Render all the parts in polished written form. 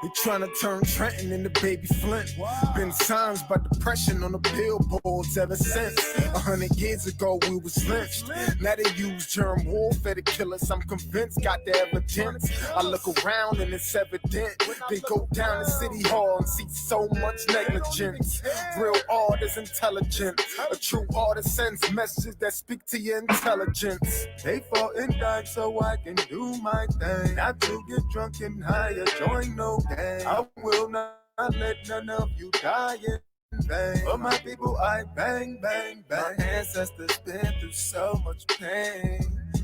They tryna turn Trenton into Baby Flint. Been signs by depression on the billboards ever since. 100 years ago we was lynched. Now they use germ warfare to kill us. I'm convinced, got the evidence. I look around and it's evident. They go down to City Hall and see so much negligence. Real art is intelligent. A true artist sends messages that speak to your intelligence. They fought and died so I can do my thing. Not to get drunk and high or join no gang. I will not let none of you die in vain. For my people I bang, bang, bang. My ancestors been through so much pain.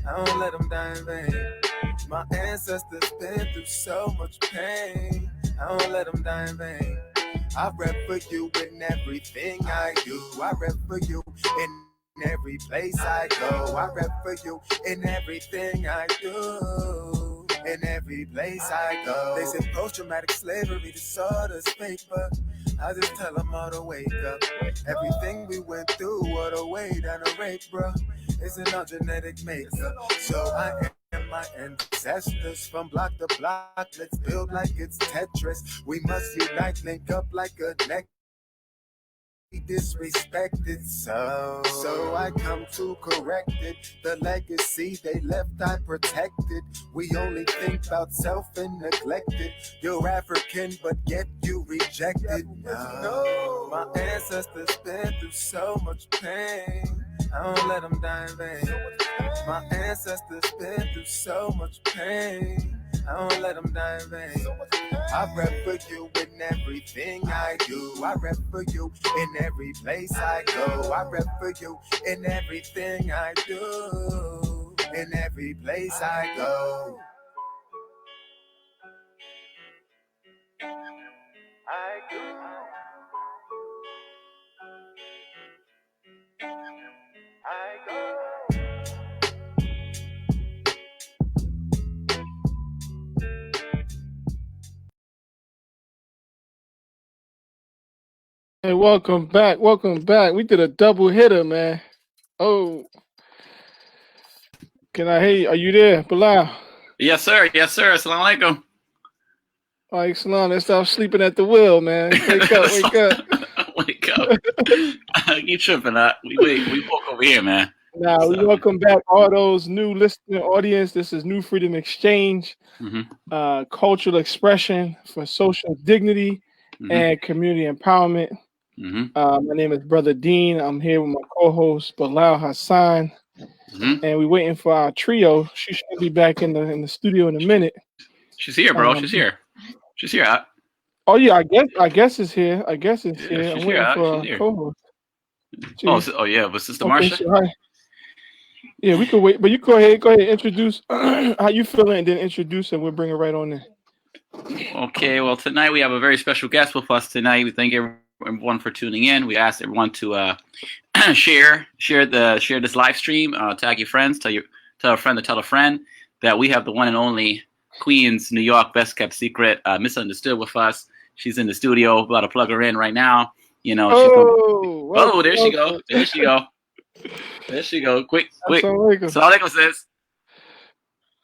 I don't let them die in vain. My ancestors been through so much pain. I don't let them die in vain. I rep for you in everything I do. I rep for you in every place I go. I rep for you in everything I do. In every place I go. They say post-traumatic slavery disorder's fake, but I just tell them all to wake up. Everything we went through, what a way down a rape, bro. Isn't our genetic makeup. So I am my ancestors from block to block. Let's build like it's Tetris. We must unite, link up like a neck. Disrespected, so I come to correct it. The legacy they left I protected. We only think about self and neglected. You're African but yet you rejected. No, my ancestors been through so much pain. I don't let them die in vain. My ancestors been through so much pain. I don't let them die in vain. I rep for you in everything I do. I rep for you in every place I go. I rep for you in everything I do. In every place I go. I do. I go. Hey, welcome back. Welcome back. We did a double hitter, man. Oh, can I hear you? Are you there, Bilal? Yes, sir. Yes, sir. Assalamu alaikum. Alaikum salam. Let's stop sleeping at the wheel, man. Wake up, wake up. Wake up. You tripping, huh? We woke over here, man. Now, we welcome back all those new listening audience. This is New Freedom Exchange, cultural expression for social dignity and community empowerment. My name is Brother Dean. I'm here with my co-host Bilal Hassan, and we're waiting for our trio. She should be back in the studio in a minute. She's here, bro. She's here. She's here. Oh yeah, I guess it's here. I guess it's here. She's I'm waiting here. for She's our co-host. Oh yeah, but Sister Marsha. Yeah, we could wait, but you go ahead, introduce how you feeling, and then introduce, and we'll bring it right on in. Okay, well tonight we have a very special guest with us tonight. We thank everyone for tuning in. We asked everyone to share this live stream, tag your friends, tell a friend to tell a friend that we have the one and only Queens, New York, best kept secret, Misunderstood with us. She's in the studio. We're about to plug her in right now. You know, there she go. There she go. There she go. Quick. Assalamu alaikum, sis.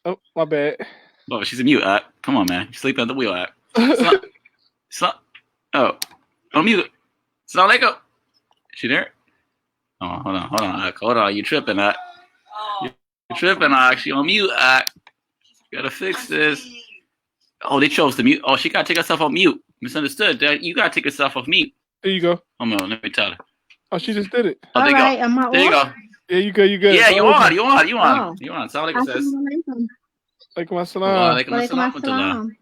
Oh, my bad. Oh, she's a mute. Come on, man. You're sleeping at the wheel. On mute. Assalamu alaikum. She there? Oh, hold on. You tripping, You tripping, She on mute, Gotta fix this. Oh, they chose to mute. Oh, she gotta take herself off mute. Misunderstood. You gotta take yourself off mute. There you go. Oh no, let me tell her. Oh, she just did it. Oh, all right, am I there you go. Yeah, you good. Yeah, you on. You on. Assalamu alaikum, sis. Alaikum assalam. Alaikum assalam.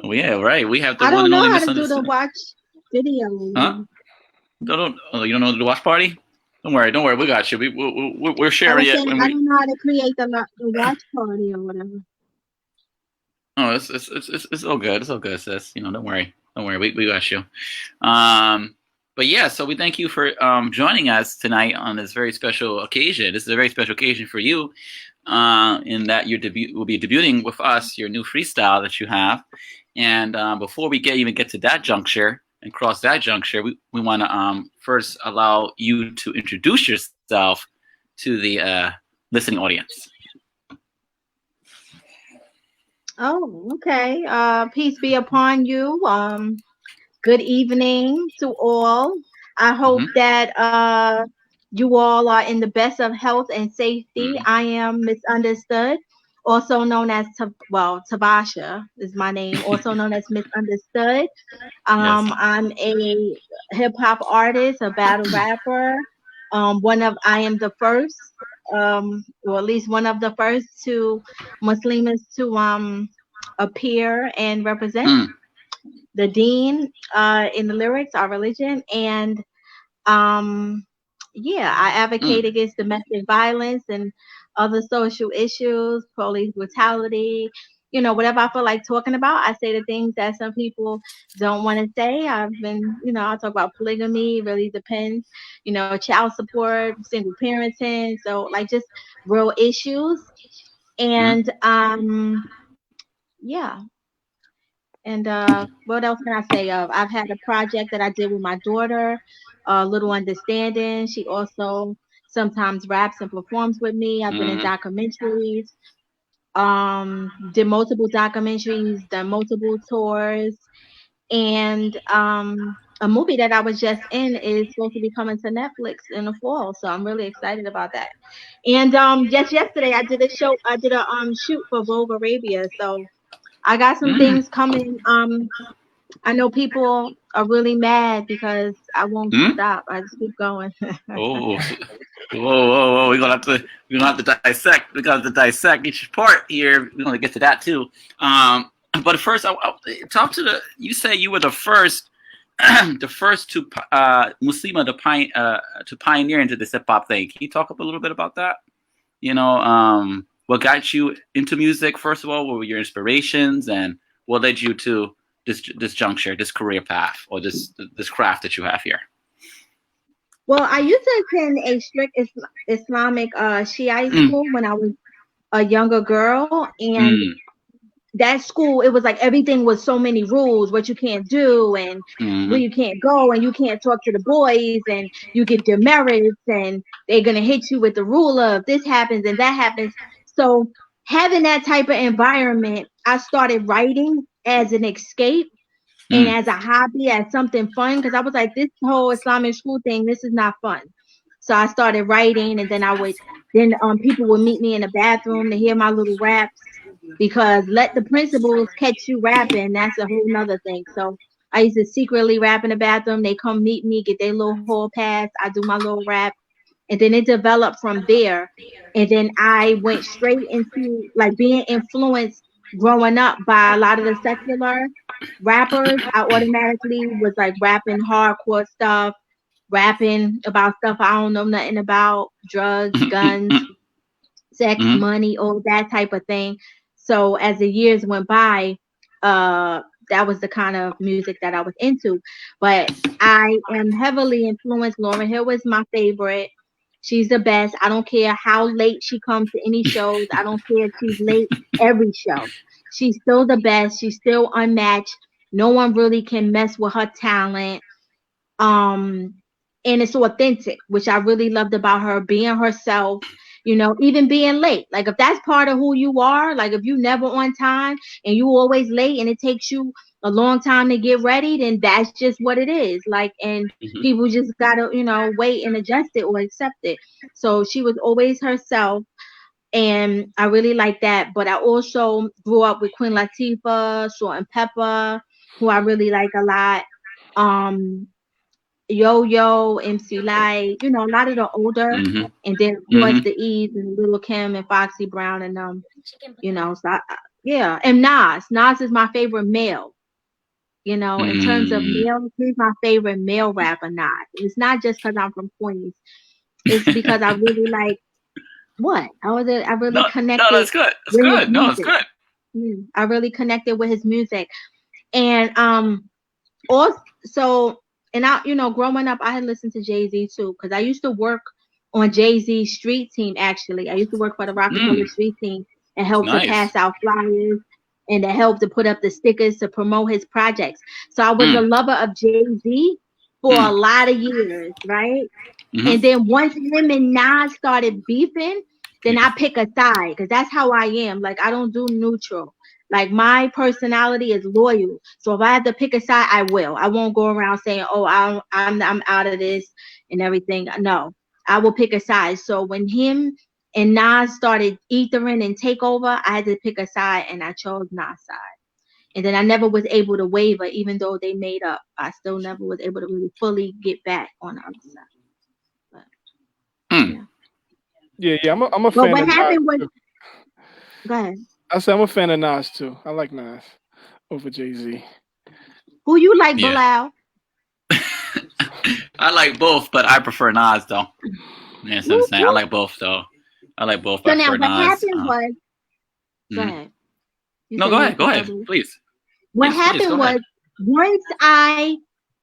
Oh yeah, right. We have the I one don't and know only how to do the Misunderstood. watch video. Huh? You don't know the watch party? Don't worry. We got you. We're sharing it. I don't know how to create the watch party or whatever. Oh, it's all good. It's all good, sis. Don't worry. We got you. But yeah, so we thank you for joining us tonight on this very special occasion. This is a very special occasion for you, in that will be debuting with us your new freestyle that you have. And before we even get to that juncture, cross that juncture, we want to first allow you to introduce yourself to the listening audience. Oh, okay. Peace be upon you. Good evening to all. I hope that you all are in the best of health and safety. I am Misunderstood, also known as Tabasha is my name, also known as Misunderstood. Yes. I'm a hip hop artist, a battle rapper. I am the first, or at least one of the first two Muslims to appear and represent the Deen in the lyrics, our religion, and um, yeah, I advocate against domestic violence and other social issues, police brutality. You know, whatever I feel like talking about, I say the things that some people don't want to say. I talk about polygamy, really depends, child support, single parenting, so like just real issues. And yeah. And what else can I say of? I've had a project that I did with my daughter, Little Understanding. She also sometimes raps and performs with me. I've been in documentaries, did multiple documentaries, done multiple tours, and a movie that I was just in is supposed to be coming to Netflix in the fall. So I'm really excited about that. And just yesterday I did a shoot for Vogue Arabia. So I got some things coming. I know people are really mad because I won't stop. I just keep going. Oh, whoa! We're gonna have to dissect. We're gonna have to dissect each part here. We're gonna get to that too. But first, I talk to the. You say you were the first, the first to Muslima to pioneer into this hip hop thing. Can you talk up a little bit about that? What got you into music? First of all, what were your inspirations, and what led you to this juncture, this career path, or this craft that you have here? Well, I used to attend a strict Islamic Shiite school when I was a younger girl, and that school, it was like everything was so many rules, what you can't do and where you can't go, and you can't talk to the boys, and you get demerits, and they're gonna hit you with the ruler if this happens and that happens. So having that type of environment, I started writing as an escape and as a hobby, as something fun, because I was like, this whole Islamic school thing, this is not fun. So I started writing, and then people would meet me in the bathroom to hear my little raps, because let the principals catch you rapping, that's a whole nother thing. So I used to secretly rap in the bathroom. They come meet me, get their little hall pass. I do my little rap, and then it developed from there. And then I went straight into like being influenced growing up by a lot of the secular rappers. I automatically was like rapping hardcore stuff, rapping about stuff I don't know nothing about, drugs, guns, sex, money, all that type of thing. So as the years went by, that was the kind of music that I was into. But I am heavily influenced. Lauryn Hill was my favorite. She's the best. I don't care how late she comes to any shows. I don't care if she's late every show. She's still the best. She's still unmatched. No one really can mess with her talent. And it's authentic, which I really loved about her, being herself, even being late. Like if that's part of who you are, like if you never on time and you always late and it takes you a long time to get ready, then that's just what it is. Like, and people just gotta, wait and adjust it or accept it. So she was always herself, and I really like that. But I also grew up with Queen Latifah, Salt and Pepper, who I really like a lot. Yo-Yo, MC Light, a lot of the older, and then of course the E's and Little Kim and Foxy Brown and so yeah. And Nas is my favorite male. In terms of male, he's my favorite male rapper. Nas. It's not just because I'm from Queens. It's because I really like what I really connected. No, that's good. That's good. No, it's good. I really connected with his music, and also. And I, growing up, I had listened to Jay-Z too, because I used to work on Jay-Z's street team. Actually, I used to work for the Rockefeller street team and help to pass out flyers. and to help to put up the stickers to promote his projects. So I was a lover of Jay-Z for a lot of years, right? And then once him and Nas started beefing, then I pick a side because that's how I am. Like, I don't do neutral. Like, my personality is loyal. So if I have to pick a side, I will. I won't go around saying, "Oh, I'm out of this and everything." No, I will pick a side. So when him and Nas started ethering and takeover, I had to pick a side, and I chose Nas' side. And then I never was able to waver, even though they made up. I still never was able to really fully get back on the other side. But, yeah. I'm a but fan. what of happened Nas was, go ahead. I said I'm a fan of Nas too. I like Nas over Jay-Z. Who you like, Bilal? I like both, but I prefer Nas though. Yeah, so I'm saying I like both though. I like both. So I now prefer what Nas. happened was, go ahead. No, go ahead, please. What happened was, once I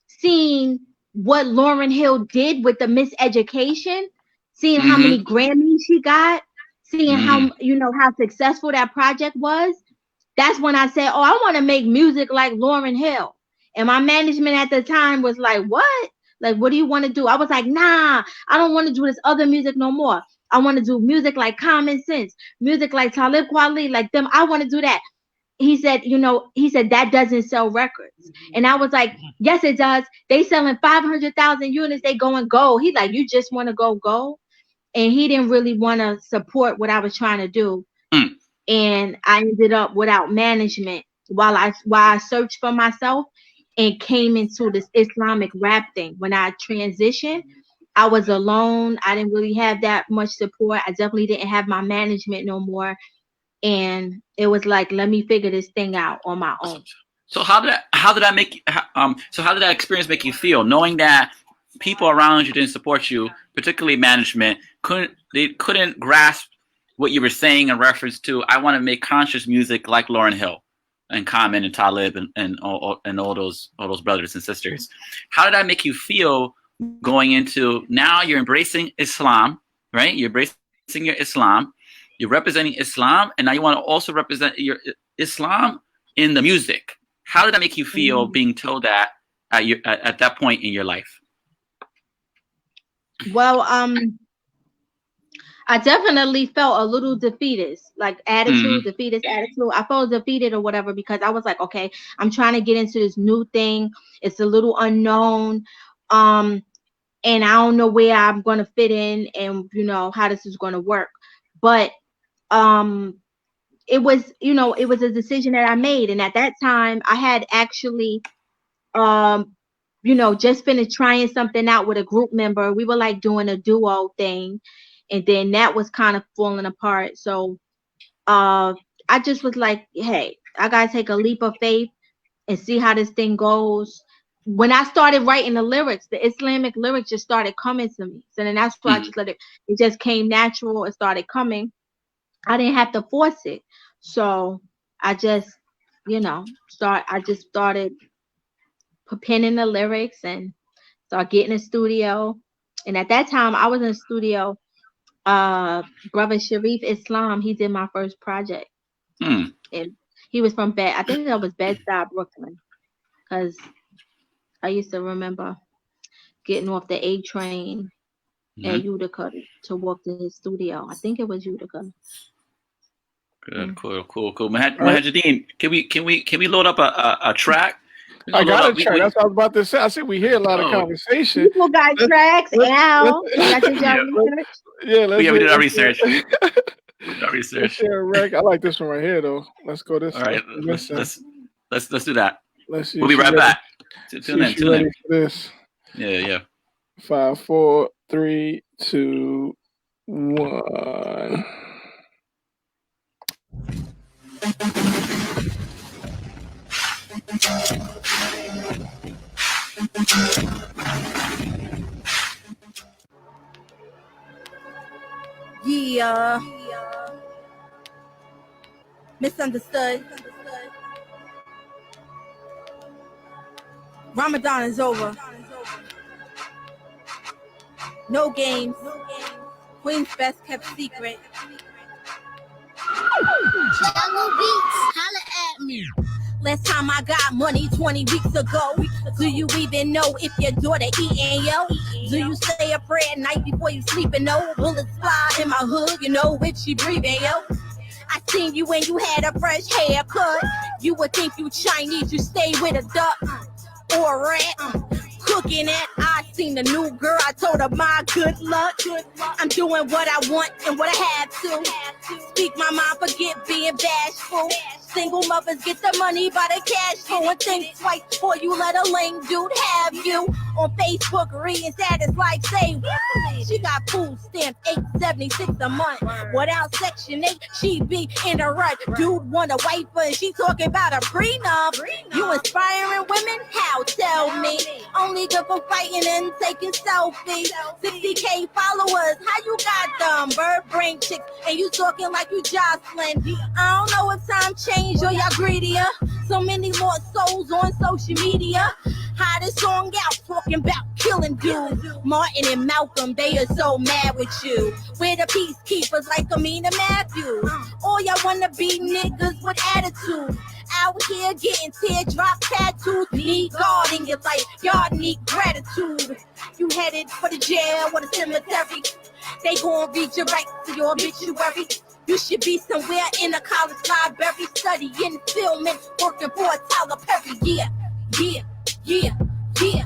seen what Lauryn Hill did with the Miseducation, seeing how many Grammys she got, seeing how how successful that project was, that's when I said, "Oh, I want to make music like Lauryn Hill." And my management at the time was like, "What? Like, what do you want to do?" I was like, "Nah, I don't want to do this other music no more. I want to do music like Common Sense, music like Talib Kweli, like them. I want to do that." He said, that doesn't sell records. And I was like, "Yes, it does. They selling 500,000 units. They going gold." He's like, "You just want to go gold?" And he didn't really want to support what I was trying to do. And I ended up without management while I searched for myself and came into this Islamic rap thing. When I transitioned, I was alone. I didn't really have that much support. I definitely didn't have my management no more. And it was like, let me figure this thing out on my own. So how did that experience make you feel, knowing that people around you didn't support you, particularly management, couldn't grasp what you were saying in reference to, I want to make conscious music like Lauryn Hill and Common and Talib and all those brothers and sisters. How did that make you feel going into, now you're embracing Islam, right? You're embracing your Islam. You're representing Islam, and now you want to also represent your Islam in the music. How did that make you feel being told that at that point in your life? Well, I definitely felt a little defeatist, like defeatist attitude. I felt defeated or whatever because I was like, okay, I'm trying to get into this new thing. It's a little unknown. And I don't know where I'm going to fit in and, how this is going to work. But it was a decision that I made. And at that time I had actually, just finished trying something out with a group member. We were like doing a duo thing. And then that was kind of falling apart. So I just was like, hey, I got to take a leap of faith and see how this thing goes. When I started writing the lyrics, the Islamic lyrics just started coming to me. So then that's why I just let it just came natural and started coming. I didn't have to force it. So I just, started penning the lyrics and start getting a studio. And at that time I was in a studio. Brother Sharif Islam, he did my first project. And he was from I think that was Bed-Stuy, Brooklyn. Because I used to remember getting off the A train at Utica to walk to his studio. I think it was Utica. Good, cool. Muhajideen, can we load up a track? I got a track. That's what I was about to say. I said we hear a lot of conversation. People got tracks. Al, research. Yeah, we did our research. I like this one right here, though. Let's go this. All right, let's do that. Let's see. We'll be right back. Tune in. For this. Yeah. 5, 4, 3, 2, 1. Yeah. Misunderstood. Ramadan is over. No games. Queen's best kept secret. Yellow Beats, holla at Last time I got money 20 weeks ago. Do you even know if your daughter eating, yo? Do you say a prayer at night before you sleeping, no? Bullets fly in my hood, you know if she breathing, yo? I seen you when you had a fresh haircut. You would think you Chinese, you stay with a duck or a rat. Cooking at, I seen the new girl, I told her my good luck. I'm doing what I want and what I have to. Speak my mind, forget being bashful. Single mothers get the money by the cash flow and think twice before you let a lame dude have you. On Facebook, reading status like say, she got food stamps $8.76 a month. Without Section 8, she be in a rut. Dude want a wife, but she talking about a prenup. You inspiring women? How? Tell me. Only good for fighting and taking selfies. 60K followers, how you got them? Bird brain chicks, and you talking like you Jocelyn. I don't know if time changed or y'all greedier. So many lost souls on social media. Hottest song out, talking about killing dudes. Martin and Malcolm, they are so mad with you. We're the peacekeepers like Amina Matthews. All y'all wanna be niggas with attitude. Out here getting teardrop tattoos. Need God in your life, y'all need gratitude. You headed for the jail or the cemetery. They gon' read your rights to your obituary. You should be somewhere in a college library, studying film and working for a Tyler Perry. Yeah, yeah, yeah, yeah.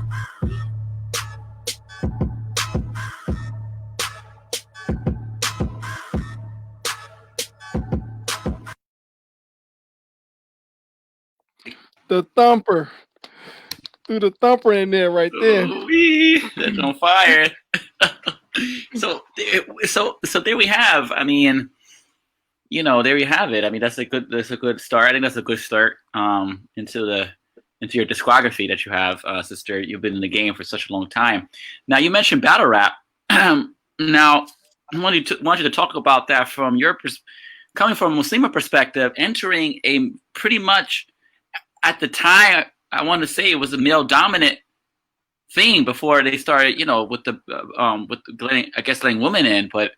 The thumper. Threw the thumper in there right there. Ooh-wee, that's on fire. so there we have. I mean, you know, there you have it. I mean, that's a good start. I think that's a good start into your discography that you have, sister. You've been in the game for such a long time. Now, you mentioned battle rap. Now, I want you to talk about that from your coming from a Muslima perspective, entering a pretty much at the time. I want to say it was a male dominant thing before they started, you know, with the letting women in. But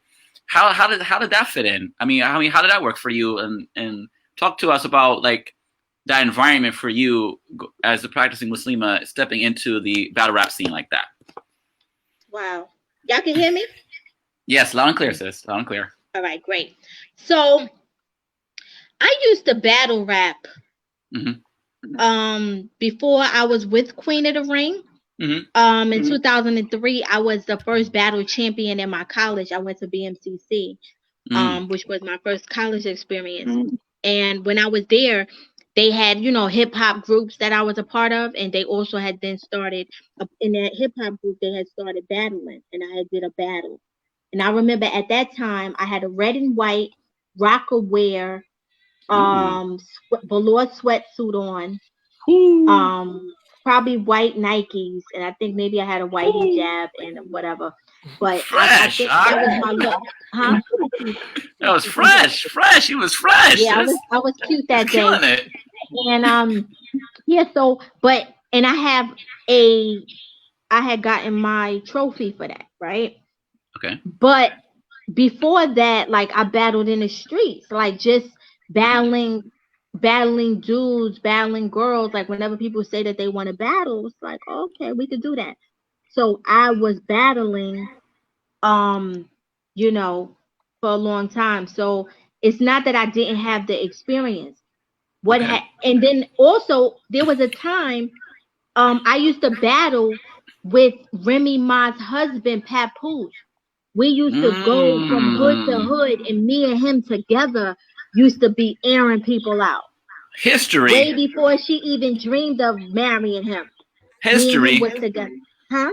how did that fit in? I mean, how did that work for you? And talk to us about like that environment for you as a practicing Muslima stepping into the battle rap scene like that. Wow, y'all can hear me? Yes, loud and clear, sis. Loud and clear. All right, great. So I used to battle rap. Mm-hmm. Before I was with Queen of the Ring. Mm-hmm. In 2003, I was the first battle champion in my college. I went to BMCC, which was my first college experience. And when I was there, they had, you know, hip hop groups that I was a part of, and they also had then started in that hip hop group. They had started battling, and I had did a battle. And I remember at that time, I had a red and white Rockaware velour sweatsuit on, probably white Nikes, and I think maybe I had a white hijab and whatever. But I think that was my look. Huh? That was fresh. He was fresh. Yeah, I was cute that day. Killing it. And yeah, so and I had gotten my trophy for that, right? Okay. But before that, like I battled in the streets, like just battling dudes, battling girls. Like whenever people say that they want to battle, it's like, okay, we could do that. So I was battling, you know, for a long time. So it's not that I didn't have the experience. And then also there was a time, I used to battle with Remy Ma's husband, Papoose. We used to go from hood to hood, and me and him together used to be airing people out. History. Way before she even dreamed of marrying him. History. Was together. Huh?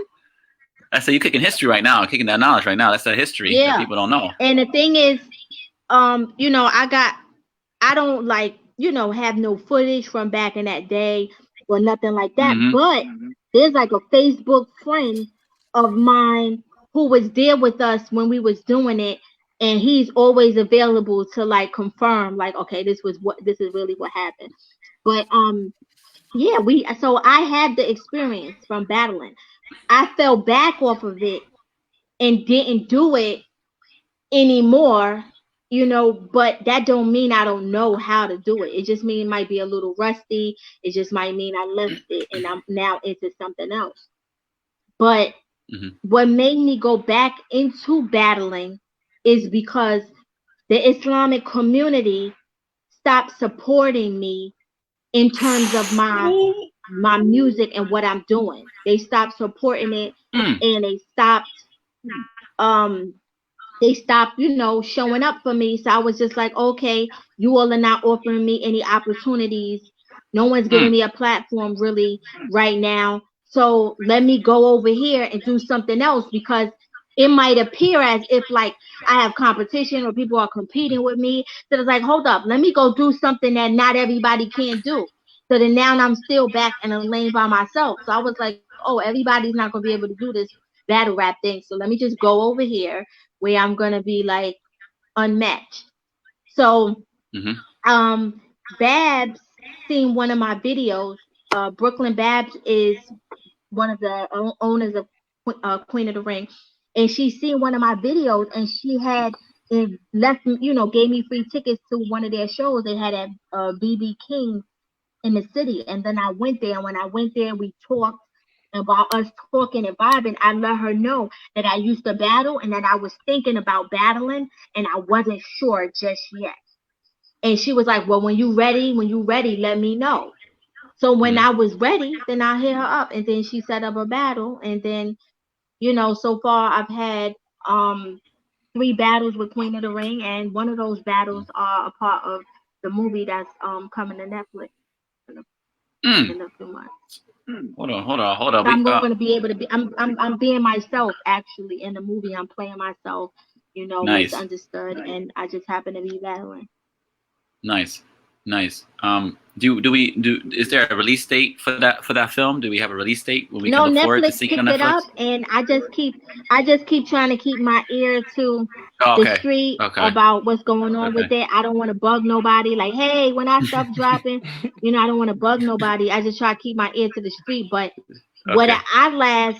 I say you're kicking history right now, kicking that knowledge right now. That's that history that people don't know. And the thing is, you know, I don't like, you know, have no footage from back in that day or nothing like that. Mm-hmm. But there's like a Facebook friend of mine who was there with us when we was doing it, and he's always available to like confirm, like, okay, this is really what happened. But yeah, so I had the experience from battling. I fell back off of it and didn't do it anymore you know, but that don't mean I don't know how to do it. It just mean it might be a little rusty. It just might mean I left it and I'm now into something else. But what made me go back into battling is because the Islamic community stopped supporting me in terms of my music and what I'm doing. They stopped supporting it, and um they stopped, you know, showing up for me. So I was just like, okay, you all are not offering me any opportunities. No one's giving me a platform really right now. So let me go over here and do something else, because it might appear as if like I have competition or people are competing with me. So it's like, hold up, let me go do something that not everybody can do. So then now I'm still back in a lane by myself. So I was like, oh, everybody's not going to be able to do this battle rap thing. So let me just go over here where I'm gonna be like unmatched. So Babs seen one of my videos. Brooklyn Babs is one of the owners of Queen of the Ring, and she seen one of my videos, and she had left, you know, gave me free tickets to one of their shows they had at BB King in the city. And then I went there, and when I went there, we talked. And while us talking and vibing, I let her know that I used to battle and that I was thinking about battling, and I wasn't sure just yet. And she was like, well, when you ready, let me know. So when I was ready, then I hit her up, and then she set up a battle. And then, you know, so far I've had 3 battles with Queen of the Ring, and one of those battles are a part of the movie that's coming to Netflix in a few months. Hold on. So I'm going to be able to be. I'm being myself actually in the movie. I'm playing myself, you know, nice. Undastood, and I just happen to be battling. Nice. Is there a release date for that film? Do we have a release date when we can look forward to seeing it on Netflix? Netflix picked it up, and I just keep trying to keep my ear to the street about what's going on with it. I don't want to bug nobody. Like, hey, when our stuff dropping, you know, I don't want to bug nobody. I just try to keep my ear to the street. But what I last,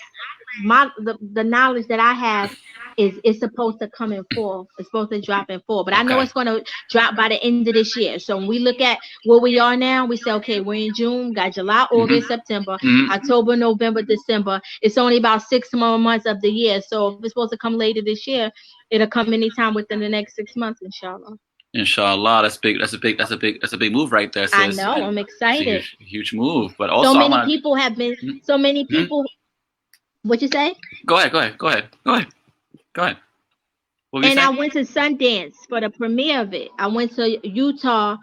the knowledge that I have is it's supposed to come in fall. It's supposed to drop in fall. But I know it's going to drop by the end of this year. So when we look at where we are now, we say, okay, we're in June, got July, August, September, October, November, December. It's only about 6 more months of the year. So if it's supposed to come later this year, it'll come anytime within the next 6 months, inshallah. Inshallah, that's big. That's a big move right there, sis. I know. I'm excited. Huge move. But also, so many people have been. So many people. What you say? Go ahead. And I went to Sundance for the premiere of it. I went to Utah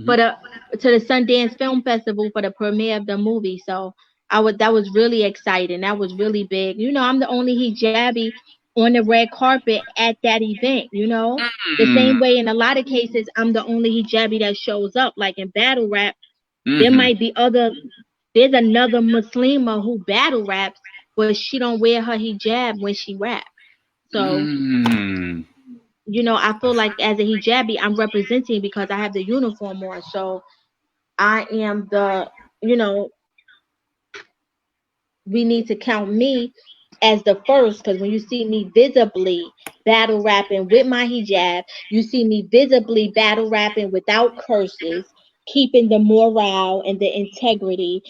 for to the Sundance Film Festival for the premiere of the movie. So that was really exciting. That was really big. You know, I'm the only hijabi on the red carpet at that event. You know, the same way in a lot of cases, I'm the only hijabi that shows up. Like in battle rap, there might be there's another Muslima who battle raps, but she don't wear her hijab when she raps. So, you know, I feel like as a hijabi, I'm representing because I have the uniform on. So I am you know, we need to count me as the first, because when you see me visibly battle rapping with my hijab, you see me visibly battle rapping without curses, keeping the morale and the integrity.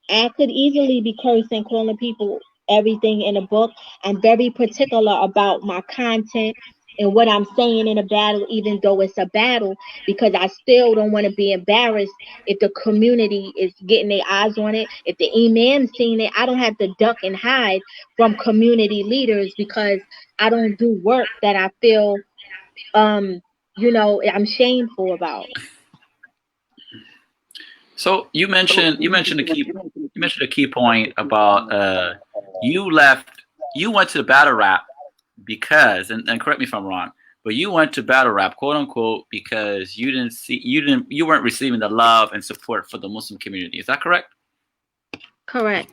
I could easily be cursing, calling people everything in a book. I'm very particular about my content and what I'm saying in a battle, even though it's a battle, because I still don't want to be embarrassed if the community is getting their eyes on it. If the imam's seeing it, I don't have to duck and hide from community leaders because I don't do work that I feel, you know, I'm shameful about. So you mentioned a key point about you went to the battle rap because, and correct me if I'm wrong, but you went to battle rap, quote unquote, because you weren't receiving the love and support for the Muslim community. Is that correct? Correct.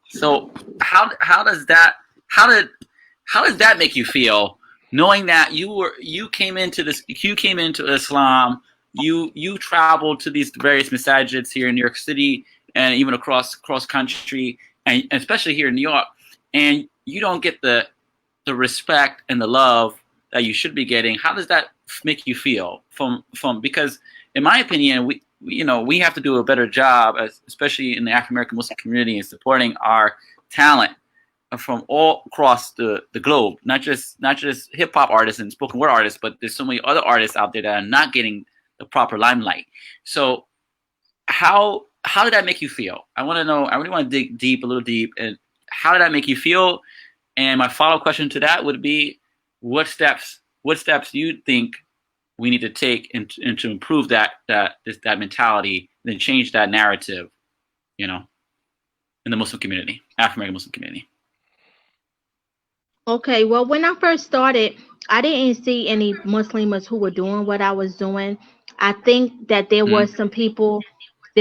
So how does that make you feel, knowing that you came into Islam, you traveled to these various masajids here in New York City and even across country, and especially here in New York, and you don't get the respect and the love that you should be getting? How does that make you feel from because in my opinion we have to do a better job, especially in the African American Muslim community, in supporting our talent from all across the globe, not just hip hop artists and spoken word artists, but there's so many other artists out there that are not getting the proper limelight. So how did that make you feel? I want to know. I really want to dig a little deep, and how did that make you feel? And my follow-up question to that would be, what steps you think we need to take and to improve that mentality, and then change that narrative, in the Muslim community, African American Muslim community. Okay, well, when I first started, I didn't see any Muslims who were doing what I was doing. I think that there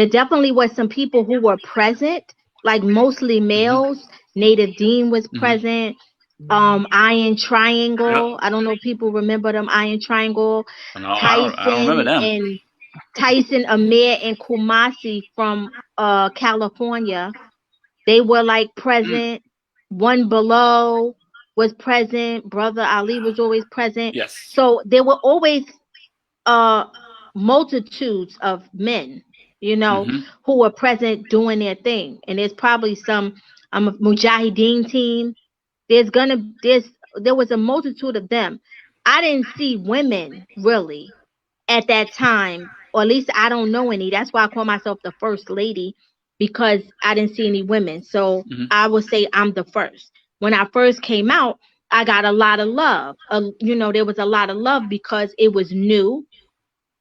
definitely was some people who were present, like mostly males. Native Dean was present. Iron Triangle. Yep. I don't know if people remember them. Iron Triangle. No, I don't remember them. And Tyson, Amir, and Kumasi from California. They were like present. One Below was present. Brother Ali was always present. Yes. So there were always multitudes of men, who were present doing their thing. And there's probably some Mujahideen team. There was a multitude of them. I didn't see women really at that time, or at least I don't know any. That's why I call myself the first lady, because I didn't see any women. So I would say I'm the first. When I first came out, I got a lot of love. There was a lot of love because it was new.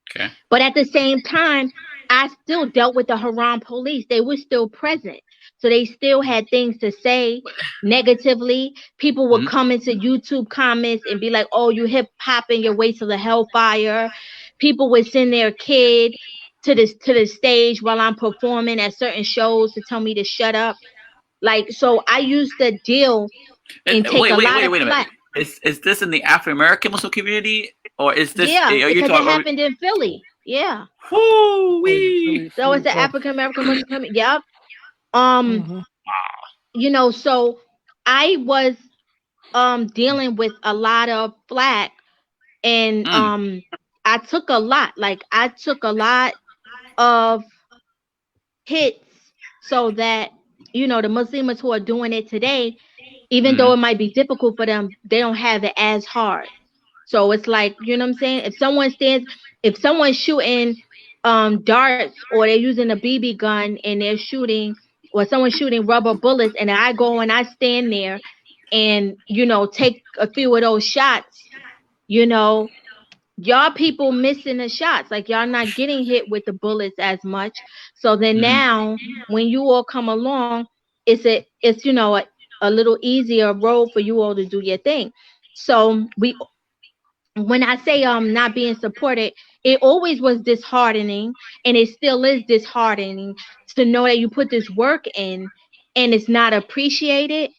Okay. But at the same time, I still dealt with the Haram police. They were still present. So they still had things to say negatively. People would come into YouTube comments and be like, oh, you hip hopping your way to the hellfire. People would send their kid to the stage while I'm performing at certain shows to tell me to shut up. Like, so I used to deal and take a lot of flack. Is this in the African American Muslim community, or is this? Yeah, because it happened in Philly. Yeah. Woo-wee. So it's the African American Muslim community. Yep. So I was dealing with a lot of flack, and I took a lot. Like, I took a lot of hits, so that the Muslims who are doing it today, even though it might be difficult for them, they don't have it as hard. So it's like, you know what I'm saying? If someone's shooting darts, or they're using a BB gun and they're shooting, or someone's shooting rubber bullets, and I go and I stand there and, take a few of those shots, y'all people missing the shots. Like, y'all not getting hit with the bullets as much. So then now when you all come along, it's a little easier road for you all to do your thing. So when I say not being supported, it always was disheartening, and it still is disheartening to know that you put this work in and it's not appreciated,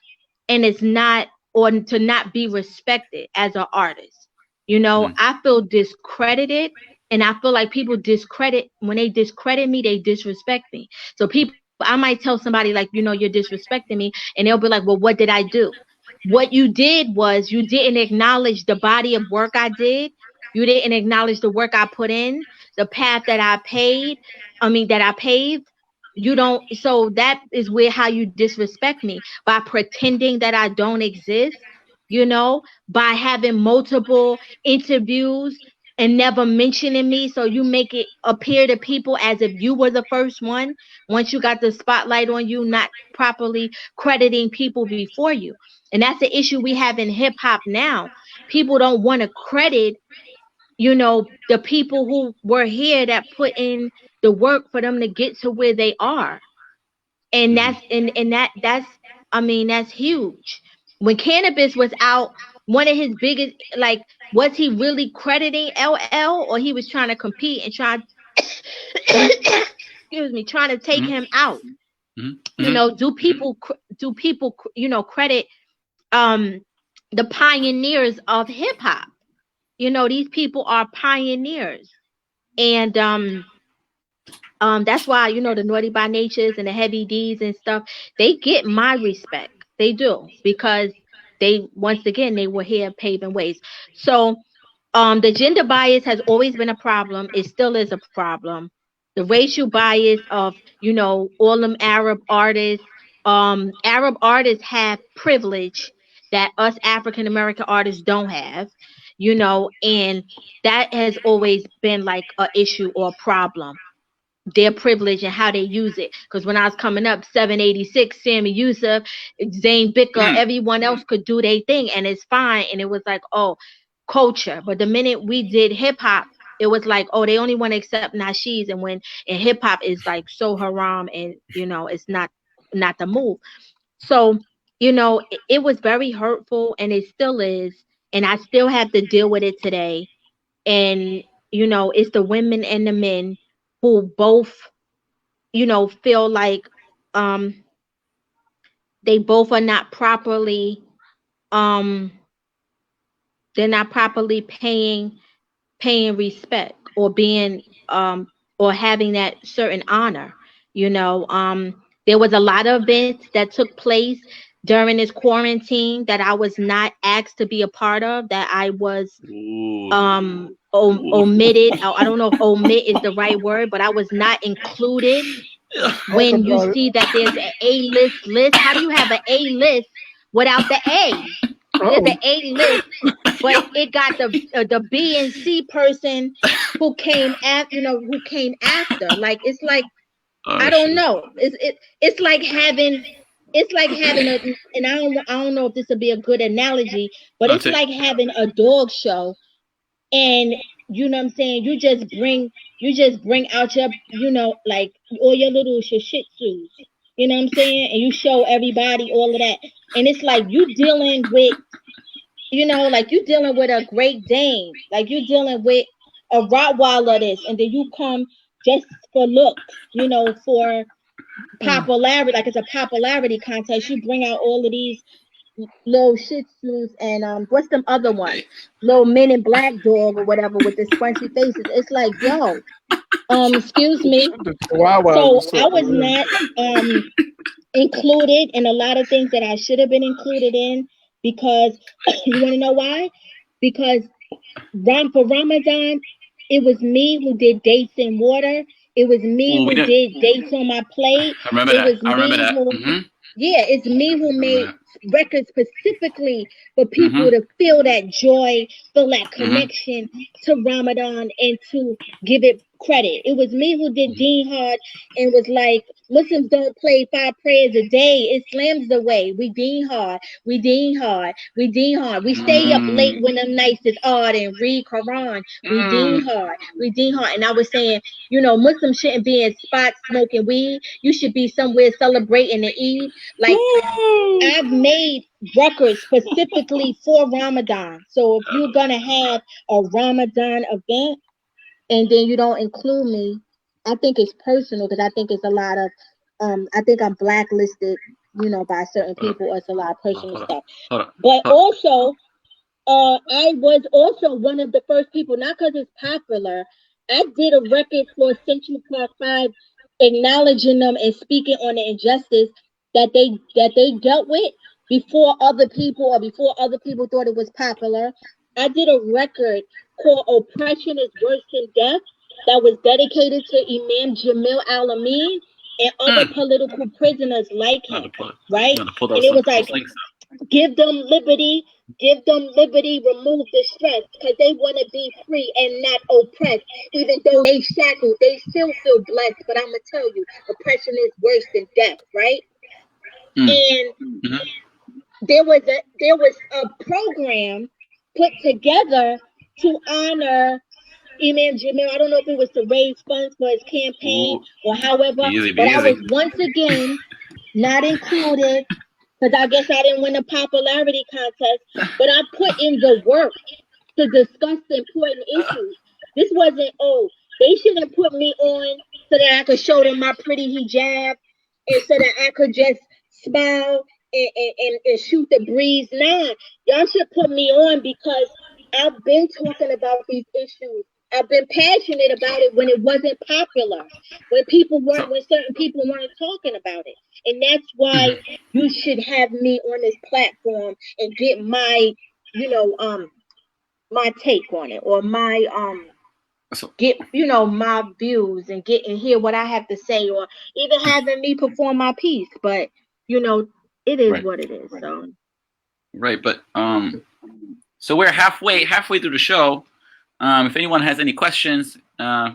and it's not, or to not be respected as an artist. I feel discredited, and I feel like people when they discredit me, they disrespect me. So I might tell somebody like, you're disrespecting me, and they'll be like, well, what did I do? What you did was you didn't acknowledge the body of work I did. You didn't acknowledge the work I put in, the path that I paved. You don't. So that is how you disrespect me, by pretending that I don't exist, by having multiple interviews and never mentioning me. So you make it appear to people as if you were the first one, once you got the spotlight on you, not properly crediting people before you. And that's the issue we have in hip hop now. People don't want to credit, the people who were here that put in the work for them to get to where they are. And that's that's huge. When Cannabis was out, one of his biggest, like, was he really crediting LL, or he was trying to compete and trying to take him out? Do people credit the pioneers of hip hop? These people are pioneers, and that's why the Naughty by Natures and the Heavy D's and stuff, they get my respect. They do, because they were here paving ways. So The gender bias has always been a problem. It still is a problem. The racial bias of, all them Arab artists have privilege that us African American artists don't have, and that has always been like a issue or a problem, their privilege and how they use it. Because when I was coming up, 786, Sammy Yusuf, Zane Bicker, everyone else could do their thing and it's fine. And it was like, oh, culture. But the minute we did hip hop, it was like, oh, they only want to accept Nasheeds. And when and hip hop is like so haram and it's not the move. So, it was very hurtful and it still is. And I still have to deal with it today. And, it's the women and the men who both, feel like they both are not properly um they're not properly paying respect or being or having that certain honor. There was a lot of events that took place during this quarantine that I was not asked to be a part of, that I was omitted. I don't know if omit is the right word, but I was not included. When you see that there's an A list, how do you have an A list without the A? There's an A list, but it got the B and C person who came after. Like, it's like, I don't know. It's like having a, and I don't know if this would be a good analogy, but it's like having a dog show, and you know what I'm saying, you just bring out your, like all your little shih tzus, you know what I'm saying, and you show everybody all of that, and it's like you dealing with, like you dealing with a Great Dane, like you dealing with a Rottweiler, this, and then you come just for looks, for popularity, like it's a popularity contest. You bring out all of these little shih tzus and what's them other ones, little Men in Black dog or whatever with the scrunchy faces. It's like, yo, excuse me. So I was not included in a lot of things that I should have been included in, because you want to know why? Because for Ramadan, it was me who did dates in water. It was me who did dates on my plate. I remember that. Yeah, it's me who made records specifically for people to feel that joy, feel that connection to Ramadan, and to give it credit. It was me who did Deen Hard and was like, Muslims don't play 5 prayers a day. Islam's the way. We Deen Hard. We Deen Hard. We Deen Hard. We stay up late when the nights is odd and read Quran. We Deen Hard. We Deen Hard. And I was saying, Muslims shouldn't be in spots smoking weed. You should be somewhere celebrating the Eid. Like, I've made records specifically for Ramadan. So if you're going to have a Ramadan event and then you don't include me, I think it's personal, because I think it's a lot of, I think I'm blacklisted, by certain people. It's a lot of personal stuff. But also, I was also one of the first people, not because it's popular. I did a record for Central Park 5, acknowledging them and speaking on the injustice that they dealt with before other people thought it was popular. I did a record called Oppression is Worse Than Death that was dedicated to Imam Jamil Al-Amin and other political prisoners like him, right? And it was like, give them liberty, remove the stress, because they want to be free and not oppressed. Even though they shackled, they still feel blessed. But I'm going to tell you, oppression is worse than death, right? And there was a program put together to honor Imam Jamil. I don't know if it was to raise funds for his campaign or however, but I was once again not included, because I guess I didn't win the popularity contest, but I put in the work to discuss the important issues. This wasn't, they should have put me on so that I could show them my pretty hijab and so that I could just smile and shoot the breeze. Nah, y'all should put me on because I've been talking about these issues. I've been passionate about it when it wasn't popular, when certain people weren't talking about it. And that's why you should have me on this platform and get my, my take on it, or my get, you know, my views and get and hear what I have to say, or even having me perform my piece. But you know, it is what it is. So right, but so we're halfway through the show. If anyone has any questions,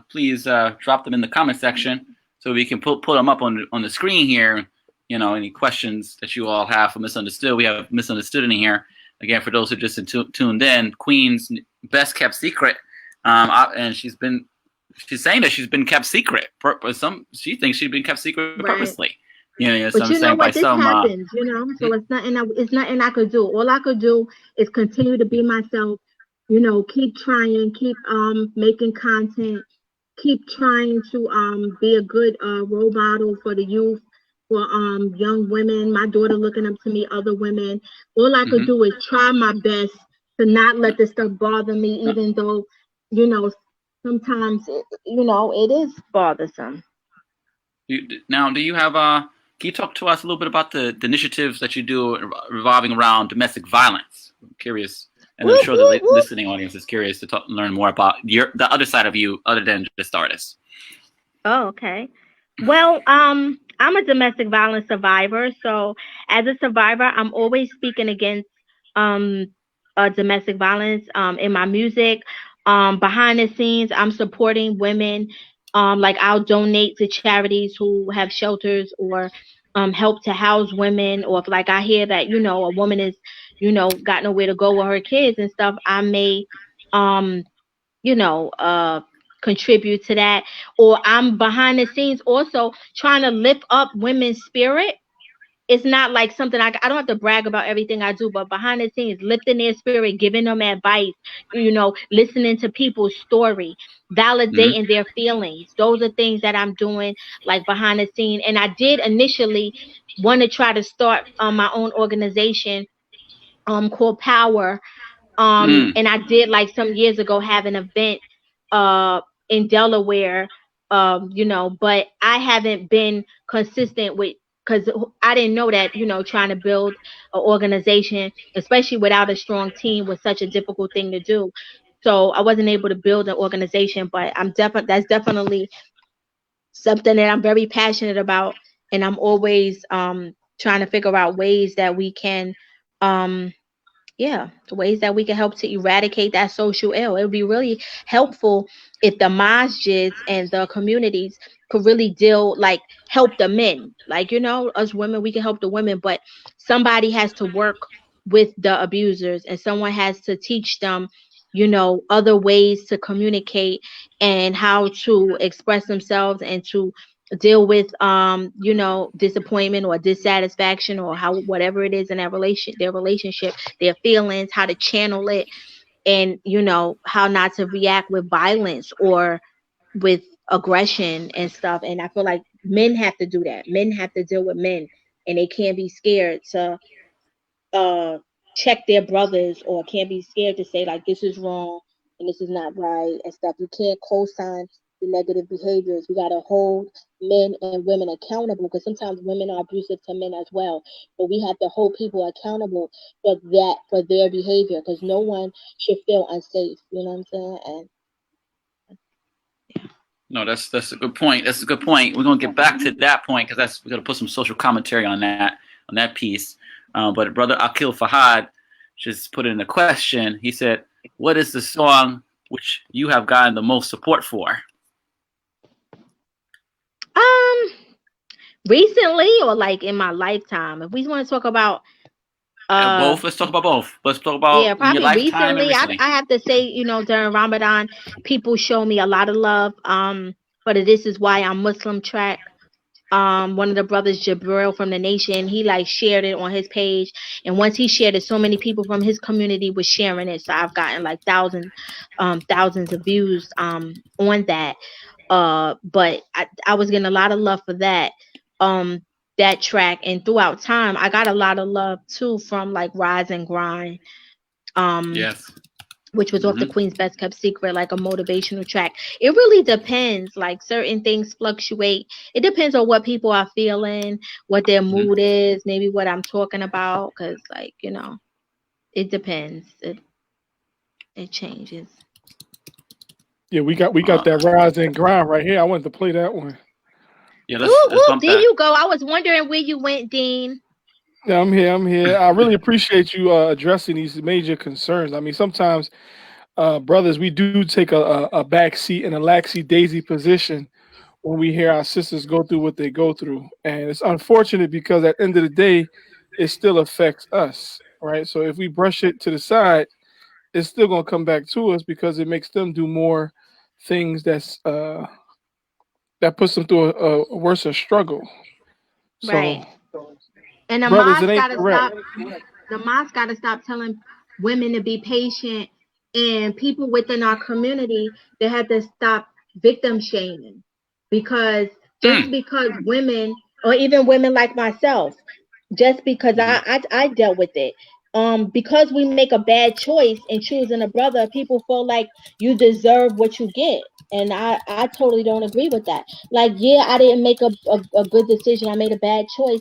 please drop them in the comment section so we can put them up on the screen here. You know, any questions that you all have for Misunderstood. We have Misunderstood in here. Again, for those who just tuned in, Queen's best kept secret. And she's saying that she's been kept secret. She thinks she's been kept secret purposely. Yeah, but you know what? This happens, you know. So it's nothing I could do. All I could do is continue to be myself. You know, keep trying, keep making content, keep trying to be a good role model for the youth, for young women. My daughter looking up to me, other women. All I could do is try my best to not let this stuff bother me, even though, you know, sometimes it is bothersome. Now, do you have can you talk to us a little bit about the initiatives that you do revolving around domestic violence? I'm curious, and I'm sure the listening audience is curious to learn more about the other side of you, other than just artists. Oh, okay. Well, I'm a domestic violence survivor, so as a survivor, I'm always speaking against domestic violence in my music. Behind the scenes, I'm supporting women. Like I'll donate to charities who have shelters, or help to house women, or if like I hear that, you know, a woman is, you know, got nowhere to go with her kids and stuff, I may you know, contribute to that. Or I'm behind the scenes also trying to lift up women's spirit. It's not like something I don't have to brag about everything I do, but behind the scenes, lifting their spirit, giving them advice, you know, listening to people's story, validating their feelings. Those are things that I'm doing like behind the scene. And I did initially want to try to start my own organization called Power. And I did like some years ago have an event in Delaware, you know, but I haven't been consistent with, because I didn't know that, you know, trying to build an organization, especially without a strong team, was such a difficult thing to do. So I wasn't able to build an organization, but that's definitely something that I'm very passionate about, and I'm always trying to figure out ways that we can the ways that we can help to eradicate that social ill. It would be really helpful if the masjids and the communities could really help the men. Like, you know, us women, we can help the women, but somebody has to work with the abusers, and someone has to teach them, you know, other ways to communicate and how to express themselves and to deal with you know, disappointment or dissatisfaction, or how whatever it is in their relationship, their feelings, how to channel it, and you know, how not to react with violence or with aggression and stuff. And I feel like men have to do that. Men have to deal with men, and they can't be scared to check their brothers, or can't be scared to say like, this is wrong and this is not right and stuff. You can't co-sign the negative behaviors. We got to hold men and women accountable, because sometimes women are abusive to men as well, but we have to hold people accountable for their behavior, because no one should feel unsafe, you know what I'm saying? And no, that's a good point. That's a good point. We're gonna get back to that point, because we're gonna put some social commentary on that piece. But brother Akil Fahad just put in a question. He said, "What is the song which you have gotten the most support for?" Recently, or like in my lifetime? If we want to talk about both, let's talk about both. Let's talk about probably your lifetime recently. and recently. I have to say, you know, during Ramadan, people show me a lot of love. For the This Is Why I'm Muslim track. One of the brothers, Jabril from the Nation, he like shared it on his page, and once he shared it, so many people from his community was sharing it. So I've gotten like thousands of views on that. But I was getting a lot of love for that track, and throughout time I got a lot of love too from like Rise and Grind. Yes. Which was off the Queen's Best Kept Secret, like a motivational track. It really depends. Like certain things fluctuate. It depends on what people are feeling, what their mood is, maybe what I'm talking about. Cause like, you know, it depends. it changes. Yeah, we got that rise and grind right here. I wanted to play that one. Yeah, let's bump there that. you go. I was wondering where you went, Dean. Yeah, I'm here. I really appreciate you addressing these major concerns. I mean, sometimes, brothers, we do take a back seat in a laxy daisy position when we hear our sisters go through what they go through, and it's unfortunate because at the end of the day, it still affects us, right? So if we brush it to the side, it's still gonna come back to us because it makes them do more things that puts them through a worse struggle. So, Right. And the brothers, it mosque ain't gotta correct. stop. The mosque gotta stop telling women to be patient, and people within our community, they have to stop victim shaming, because just because women, or even women like myself, just because I dealt with it, because we make a bad choice in choosing a brother, people feel like you deserve what you get. And I totally don't agree with that. Like, yeah, I didn't make a good decision. I made a bad choice.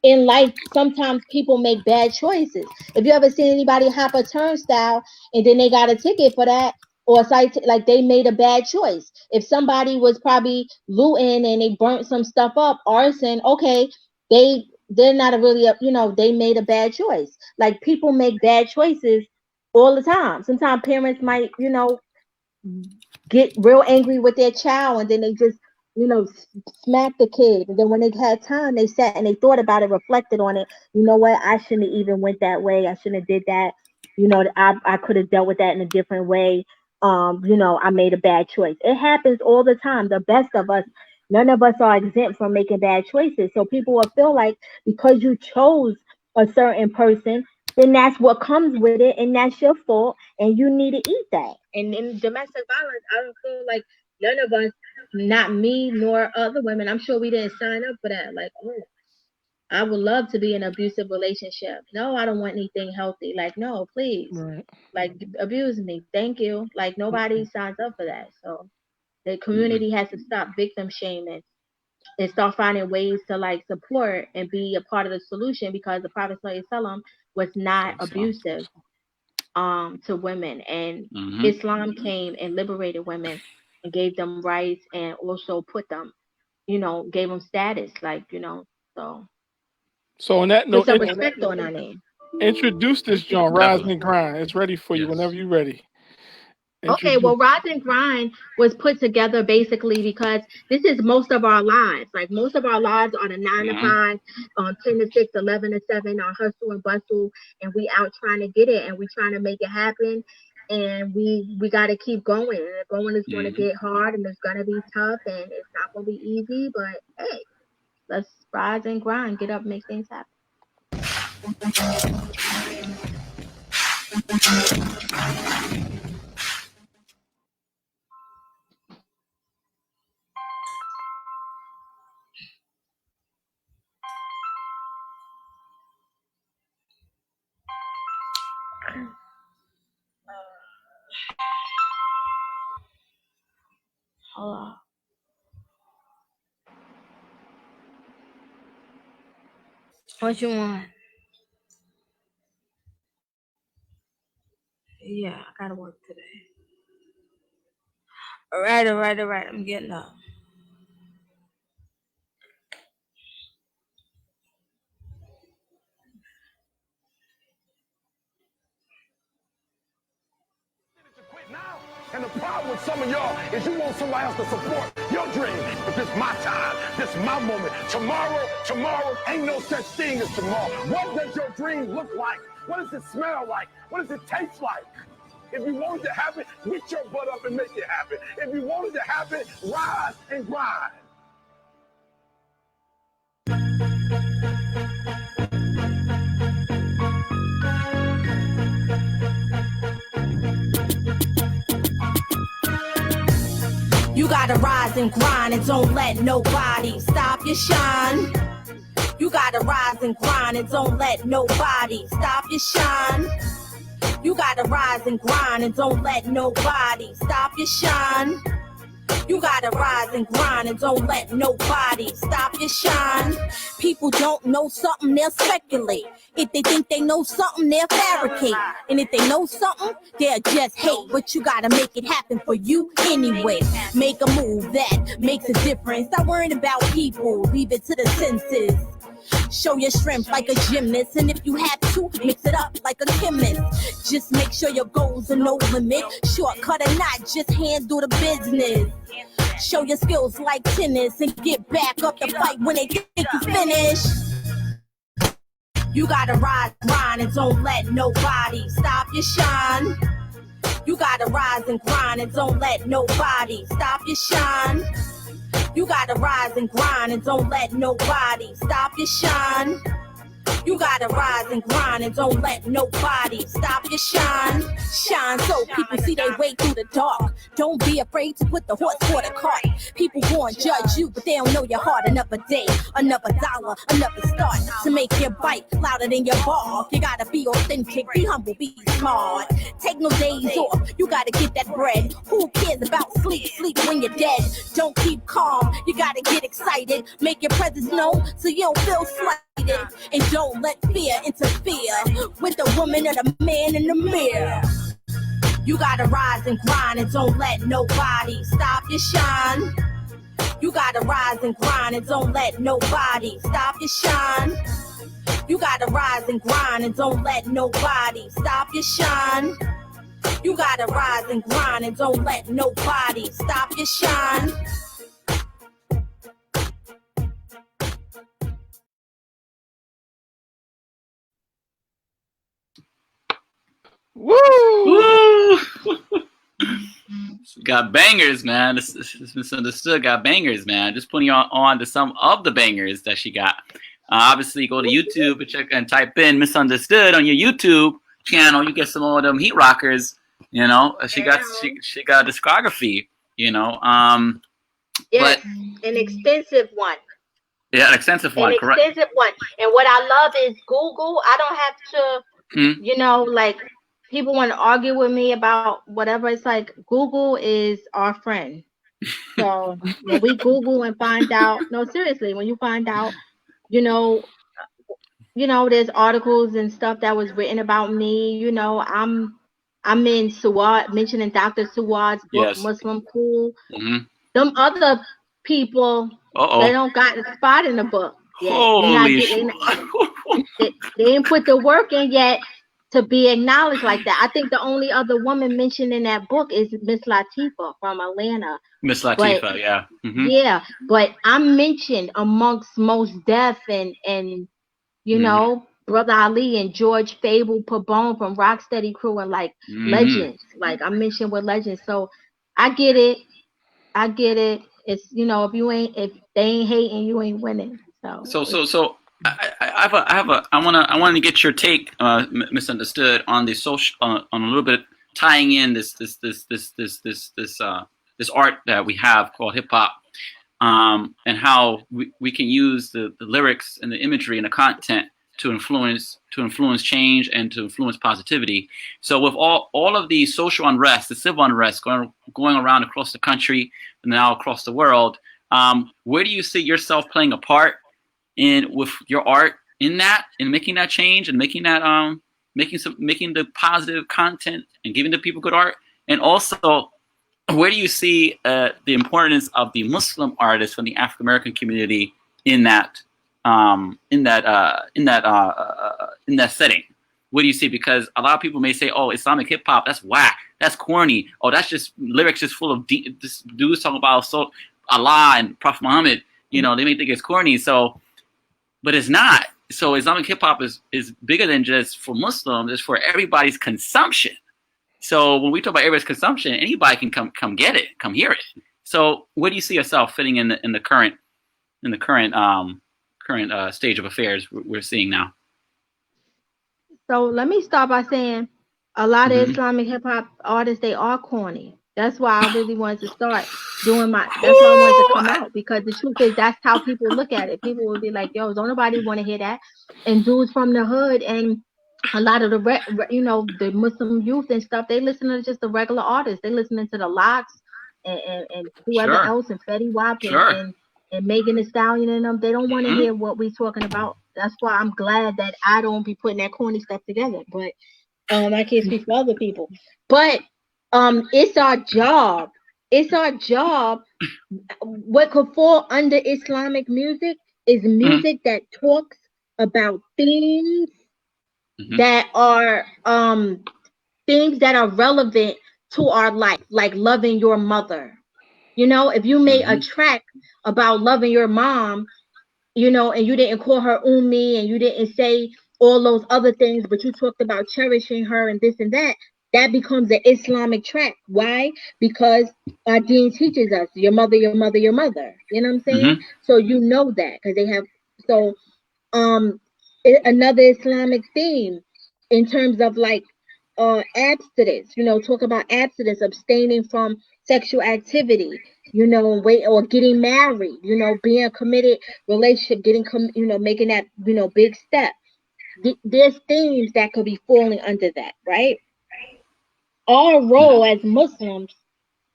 In life, sometimes people make bad choices. If you ever seen anybody hop a turnstile and then they got a ticket for that, or like they made a bad choice. If somebody was probably looting and they burnt some stuff up, arson, okay, they're not really they made a bad choice. Like, people make bad choices all the time. Sometimes parents might get real angry with their child, and then they just smack the kid, and then when they had time, they sat and they thought about it, reflected on it. You know what, I shouldn't have even went that way. I shouldn't have did that. I could have dealt with that in a different way. I made a bad choice. It happens all the time. The best of us, none of us are exempt from making bad choices. So people will feel like because you chose a certain person, then that's what comes with it, and that's your fault, and you need to eat that. And in domestic violence, I don't feel like none of us, not me nor other women, I'm sure we didn't sign up for that. Like, oh, I would love to be in an abusive relationship. No, I don't want anything healthy. Like, no, please. Right. Like, abuse me. Thank you. Like, nobody signs up for that. So the community has to stop victim shaming and start finding ways to like support and be a part of the solution, because the Prophet ﷺ was not abusive to women, and Islam came and liberated women and gave them rights, and also put them, gave them status, like, So on that put note, some respect on our name. introduce this John, Rise and Grind. It's ready for you whenever you're ready. Okay, well, Rise and Grind was put together basically because this is most of our lives. Like, most of our lives are the 9 to 5, 10 to 6, 11 to 7, our hustle and bustle, and we out trying to get it, and we trying to make it happen, and we got to keep going. And going is going to get hard, and it's going to be tough, and it's not going to be easy, but hey, let's rise and grind, get up, make things happen. Hold on. What you want? Yeah, I gotta work today. All right. I'm getting up. And the problem with some of y'all is you want somebody else to support your dream. But this is my time. This is my moment. Tomorrow, ain't no such thing as tomorrow. What does your dream look like? What does it smell like? What does it taste like? If you want it to happen, get your butt up and make it happen. If you want it to happen, rise and grind. You gotta rise and grind and don't let nobody stop your shine. You gotta rise and grind and don't let nobody stop your shine. You gotta rise and grind and don't let nobody stop your shine. You gotta rise and grind and don't let nobody stop your shine. People don't know something, they'll speculate. If they think they know something, they'll fabricate. And if they know something, they'll just hate. But you gotta make it happen for you anyway. Make a move that makes a difference. Stop worrying about people, leave it to the senses. Show your strength like a gymnast, and if you have to, mix it up like a chemist. Just make sure your goals are no limit. Shortcut or not, just handle the business. Show your skills like tennis and get back up the fight when they think you finished. You gotta rise, grind, and don't let nobody stop your shine. You gotta rise and grind and don't let nobody stop your shine. You gotta rise and grind and don't let nobody stop your shine. You gotta rise and grind and don't let nobody stop your shine. Shine so people see their way through the dark. Don't be afraid to put the horse for the cart. People won't judge you, but they don't know your heart. Another day, another dollar, another start to make your bite louder than your bark. You gotta be authentic, be humble, be smart. Take no days off, you gotta get that bread. Who cares about sleep? Sleep when you're dead. Don't keep calm, you gotta get excited. Make your presence known so you don't feel slighted. And don't let fear interfere with the woman or the man in the mirror. You gotta rise and grind and don't let nobody stop your shine. You gotta rise and grind and don't let nobody stop your shine. You gotta rise and grind and don't let nobody stop your shine. You gotta rise and grind and don't let nobody stop your shine. Woo! Got bangers, man. This Misunderstood got bangers, man. Just putting on to some of the bangers that she got. Obviously, go to YouTube and check and type in Misunderstood on your YouTube channel. You get some of them heat rockers. You know, she got a discography. You know, yes, an extensive one. Yeah, an extensive one. Correct. Extensive one. And what I love is Google. I don't have to, you know, like. People want to argue with me about whatever. It's like Google is our friend. So when we Google and find out, no, seriously, when you find out, you know, there's articles and stuff that was written about me. You know, I'm in Suwad, mentioning Dr. Suwad's book, yes. Muslim Cool. Them other people, they don't got a spot in the book yet. Holy shit! They didn't put the work in yet to be acknowledged like that. I think the only other woman mentioned in that book is Miss Latifah from Atlanta. Miss Latifah, yeah. Yeah, but I'm mentioned amongst Most Def and you know, Brother Ali and George Fable Pabon from Rocksteady Crew and like legends. Like I'm mentioned with legends. So I get it. It's, you know, if they ain't hating, you ain't winning. So I want to get your take, Misunderstood, on the social, on a little bit tying in this art that we have called hip hop, and how we can use the lyrics and the imagery and the content to influence change and to influence positivity. So with all of the social unrest, the civil unrest going around across the country and now across the world, where do you see yourself playing a part with your art in that, in making that change and making that making the positive content and giving the people good art? And also, where do you see the importance of the Muslim artists from the African American community in that setting? What do you see? Because a lot of people may say, "Oh, Islamic hip hop, that's whack, that's corny. Oh, that's just lyrics just full of dudes talking about Allah and Prophet Muhammad." You know, they may think it's corny. So. But it's not. So Islamic hip hop is bigger than just for Muslims. It's for everybody's consumption. So when we talk about everybody's consumption, anybody can come get it, come hear it. So where do you see yourself fitting in the current stage of affairs we're seeing now? So let me start by saying a lot of Islamic hip hop artists, they are corny. That's why I really wanted to start doing that's why I wanted to come out, because the truth is that's how people look at it. People will be like, yo, don't nobody want to hear that. And dudes from the hood and a lot of the the Muslim youth and stuff, they listen to just the regular artists. They listening to the Locks and whoever else, and Fetty Wap and Megan Thee Stallion and them, they don't want to hear what we talking about. That's why I'm glad that I don't be putting that corny stuff together. But I can't speak for other people. But it's our job. It's our job. What could fall under Islamic music is music that talks about themes that are things that are relevant to our life, like loving your mother. You know, if you made a track about loving your mom, you know, and you didn't call her Ummi and you didn't say all those other things, but you talked about cherishing her and this and that, that becomes an Islamic track. Why? Because our Deen teaches us your mother, your mother, your mother. You know what I'm saying? So you know that because they have another Islamic theme in terms of like abstinence, you know, talk about abstinence, abstaining from sexual activity, you know, wait, or getting married, you know, being a committed relationship, you know, making that, you know, big step. There's themes that could be falling under that, right? Our role as Muslims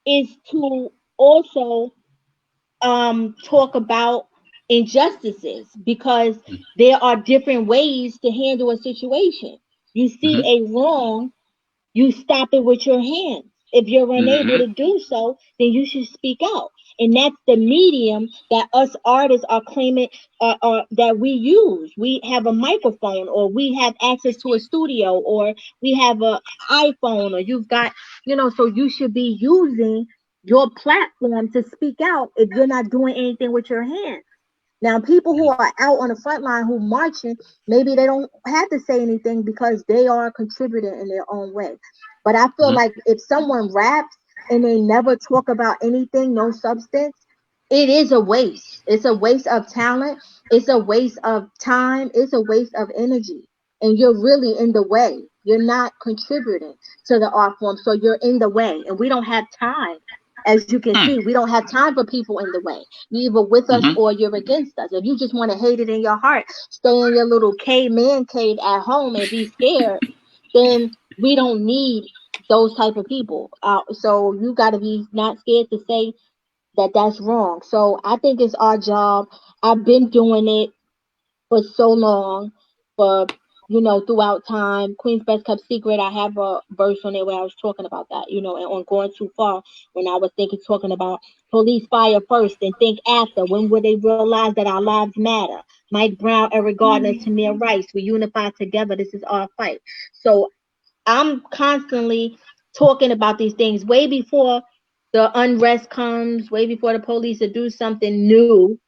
is to also talk about injustices, because there are different ways to handle a situation. You see a wrong, you stop it with your hands. If you're unable to do so, then you should speak out. And that's the medium that us artists are claiming that we use. We have a microphone, or we have access to a studio, or we have an iPhone, or you've got, you know, so you should be using your platform to speak out if you're not doing anything with your hands. Now, people who are out on the front line who marching, maybe they don't have to say anything because they are contributing in their own way. But I feel like if someone raps and they never talk about anything, no substance, it is a waste. It's a waste of talent. It's a waste of time. It's a waste of energy. And you're really in the way. You're not contributing to the art form. So you're in the way. And we don't have time. As you can see, we don't have time for people in the way. You're either with us or you're against us. If you just want to hate it in your heart, stay in your little caveman cave at home and be scared, then we don't need those type of people. So you got to be not scared to say that that's wrong. So I think it's our job. I've been doing it for so long, for you know, throughout time. Queen's Best Kept Secret, I have a verse on there where I was talking about that, you know, and on Going Too Far, when I was talking about police fire first and think after. When will they realize that our lives matter? Mike Brown, Eric Gardner, Tamir Rice, we unify together. This is our fight. So I'm constantly talking about these things way before the unrest comes, way before the police to do something new.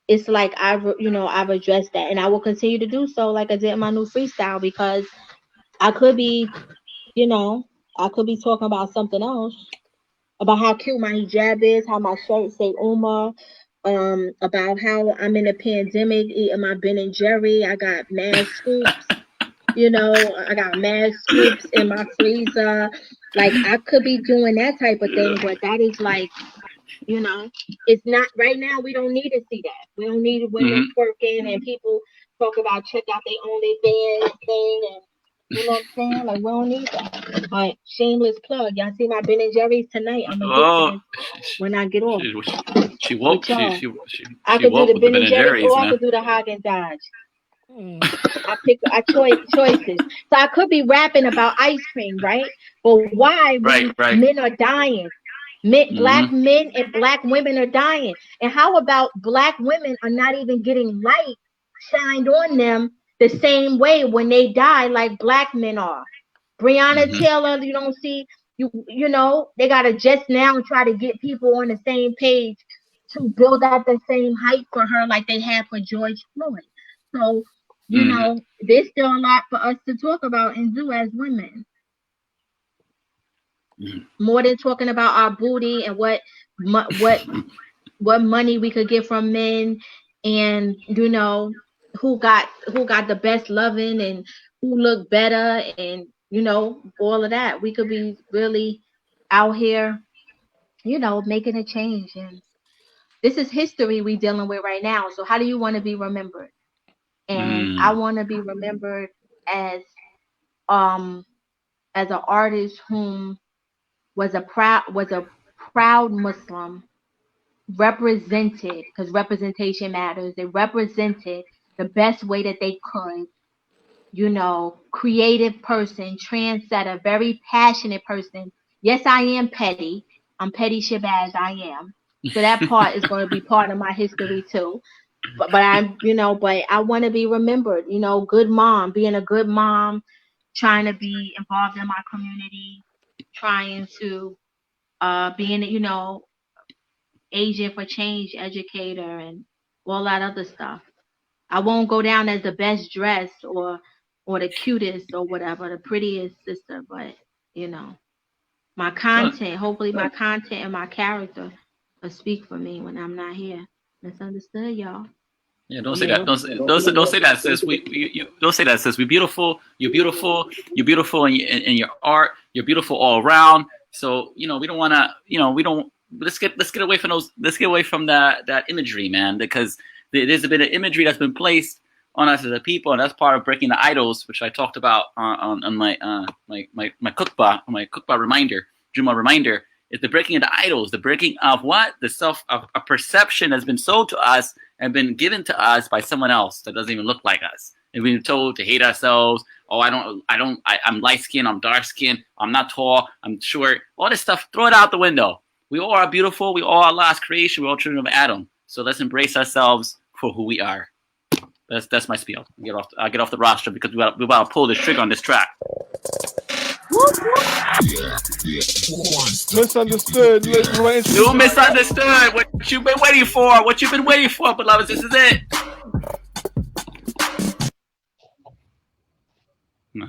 It's like I've addressed that, and I will continue to do so, like I did in my new freestyle, because I could be, you know, I could be talking about something else, about how cute my hijab is, how my shirt say Uma, about how I'm in a pandemic eating my Ben and Jerry. I got mad scoops, you know, I got mad scoops in my freezer. Like I could be doing that type of thing, but that is like, you know, it's not right now. We don't need to see that. We don't need women twerking and people talk about check out their OnlyFans thing, and you know what I'm saying? Like we don't need that. But shameless plug. Y'all see my Ben and Jerry's tonight. I'm gonna get this when I get off. She woke. I could do the Ben and Jerry's, or I could do the Haagen Dazs. I choices. So I could be rapping about ice cream, right? But why when men are dying? Black men and black women are dying. And how about black women are not even getting light shined on them the same way when they die like black men are? Breonna Taylor, you don't see, you know, they gotta just now try to get people on the same page to build up the same hype for her like they had for George Floyd. So, you know, there's still a lot for us to talk about and do as women. More than talking about our booty and what money we could get from men, and you know who got the best loving and who look better, and you know all of that. We could be really out here, you know, making a change. And this is history we dealing with right now. So how do you want to be remembered? And I want to be remembered as an artist whom was a proud Muslim, represented, because representation matters. They represented the best way that they could. You know, creative person, trendsetter, very passionate person. Yes, I am petty. I'm petty Shabazz, I am. So that part is going to be part of my history too. But I'm, you know, but I want to be remembered, you know, good mom, being a good mom, trying to be involved in my community, trying to being, you know, agent for change educator and all that other stuff. I won't go down as the best dressed or the cutest or whatever, the prettiest sister, but you know, my content, hopefully my content and my character will speak for me when I'm not here. Misunderstood, y'all. Yeah, don't say that. Don't say that, sis. You don't say that, sis. We're beautiful. You're beautiful. You're beautiful in your art. You're beautiful all around. So you know, we don't want to. You know, we don't. Let's get away from those. Let's get away from that imagery, man. Because there's been an imagery that's been placed on us as a people, and that's part of breaking the idols, which I talked about on my khutbah reminder, Juma reminder. Is the breaking of the idols, the breaking of what? The a perception that's been sold to us and been given to us by someone else that doesn't even look like us. And we've been told to hate ourselves. Oh, I'm light skinned, I'm dark skinned, I'm not tall, I'm short. All this stuff, throw it out the window. We all are beautiful. We all are Allah's creation. We're all children of Adam. So let's embrace ourselves for who we are. That's my spiel. I'll get off the roster because we're about to pull this trigger on this track. Misunderstood. You misunderstood. What you've been waiting for. What you've been waiting for, beloveds. This is it. Are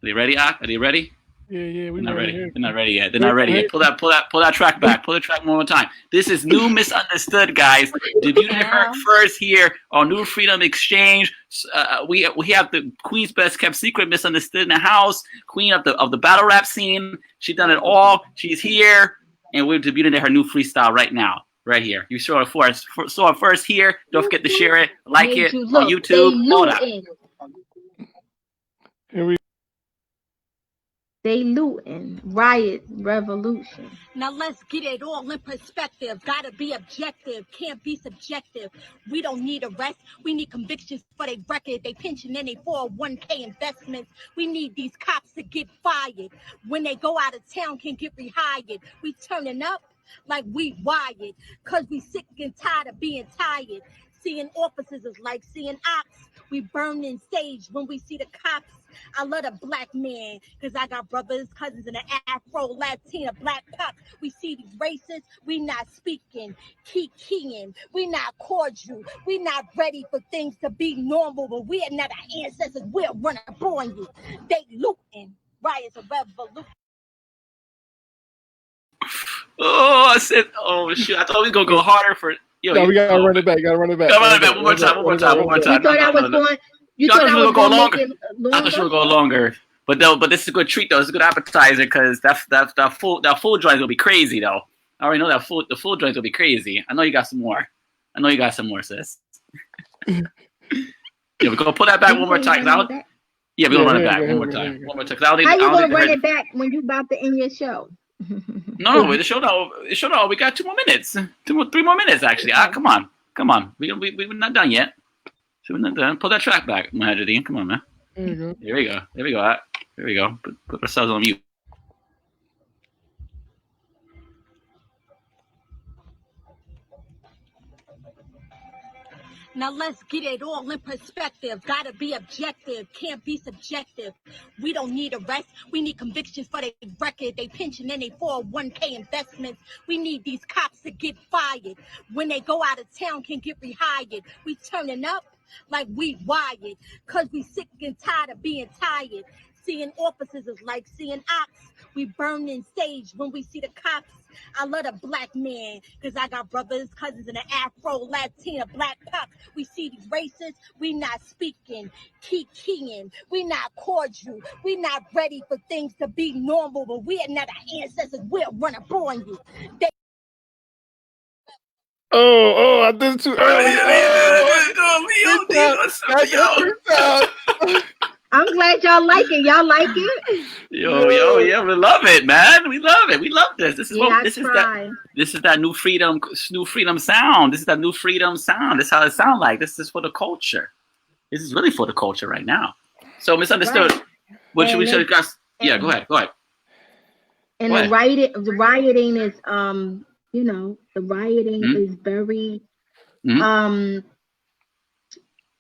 they ready, Ak? Are they ready? Yeah. They're not ready. They're not ready yet. They're not ready yet. Pull that track back. Pull the track one more time. This is New Misunderstood, guys. Debuted her first here on New Freedom Xchange. We have the Queen's best kept secret, Misunderstood, in the house. Queen of the battle rap scene. She's done it all. She's here, and we're debuting her new freestyle right now, right here. You saw it first here. Don't forget to share it, like it on YouTube. All that. Here we. They looting, riot, revolution. Now let's get it all in perspective. Gotta be objective, can't be subjective. We don't need arrest, we need convictions for their record. They pension and they 401k investments. We need these cops to get fired. When they go out of town, can get rehired. We turning up like we wired, cause we sick and tired of being tired. Seeing officers is like seeing ops. We burn in stage when we see the cops. I love a black man, cause I got brothers, cousins in the Afro, Latina, black pop. We see these racists, we not speaking, keep keying, we not cordial, we not ready for things to be normal, but we're not our ancestors, we're running upon you. They looting, riots a revolution. Oh, I said, oh shoot! I thought we was gonna go harder for. No, we gotta run it back. Gotta run it back. Gotta run it back. One more time. You thought I was going. You thought I was going longer. I thought she would go longer. But this is a good treat though. It's a good appetizer because that full joint is gonna be crazy though. I already know the full joint will be crazy. I know you got some more. Sis. Yeah, we're gonna pull that back one more time. We're gonna run it back one more time. How you gonna run it back when you about to end your show? No, the show now. We got 2 more minutes. 3 more minutes actually. Come on. We're not done yet. So we're not done. Pull that track back, Muhajideen. Come on, man. There we go. Here we go. Put ourselves on mute. Now let's get it all in perspective. Gotta be objective, can't be subjective. We don't need arrest, we need convictions for their record. They pension and they 401k investments. We need these cops to get fired. When they go out of town, can get rehired. We turning up like we wired, cause we sick and tired of being tired. Seeing officers is like seeing ops. We burn in stage when we see the cops. I love a black man, cause I got brothers, cousins in the Afro, Latina, black pop. We see these racists, we not speaking, keep keying, we not cordial, we not ready for things to be normal, but we're not our ancestors, we're running upon you. I did it too early. I'm glad y'all like it. Y'all like it? Yo, yeah, we love it, man. We love it. We love this. This is Yeah, this is that new freedom sound. This is that new freedom sound. This is how it sounds like. This is for the culture. This is really for the culture right now. So Misunderstood. Right. What should we should discuss? Yeah, go ahead. And the rioting is the rioting is very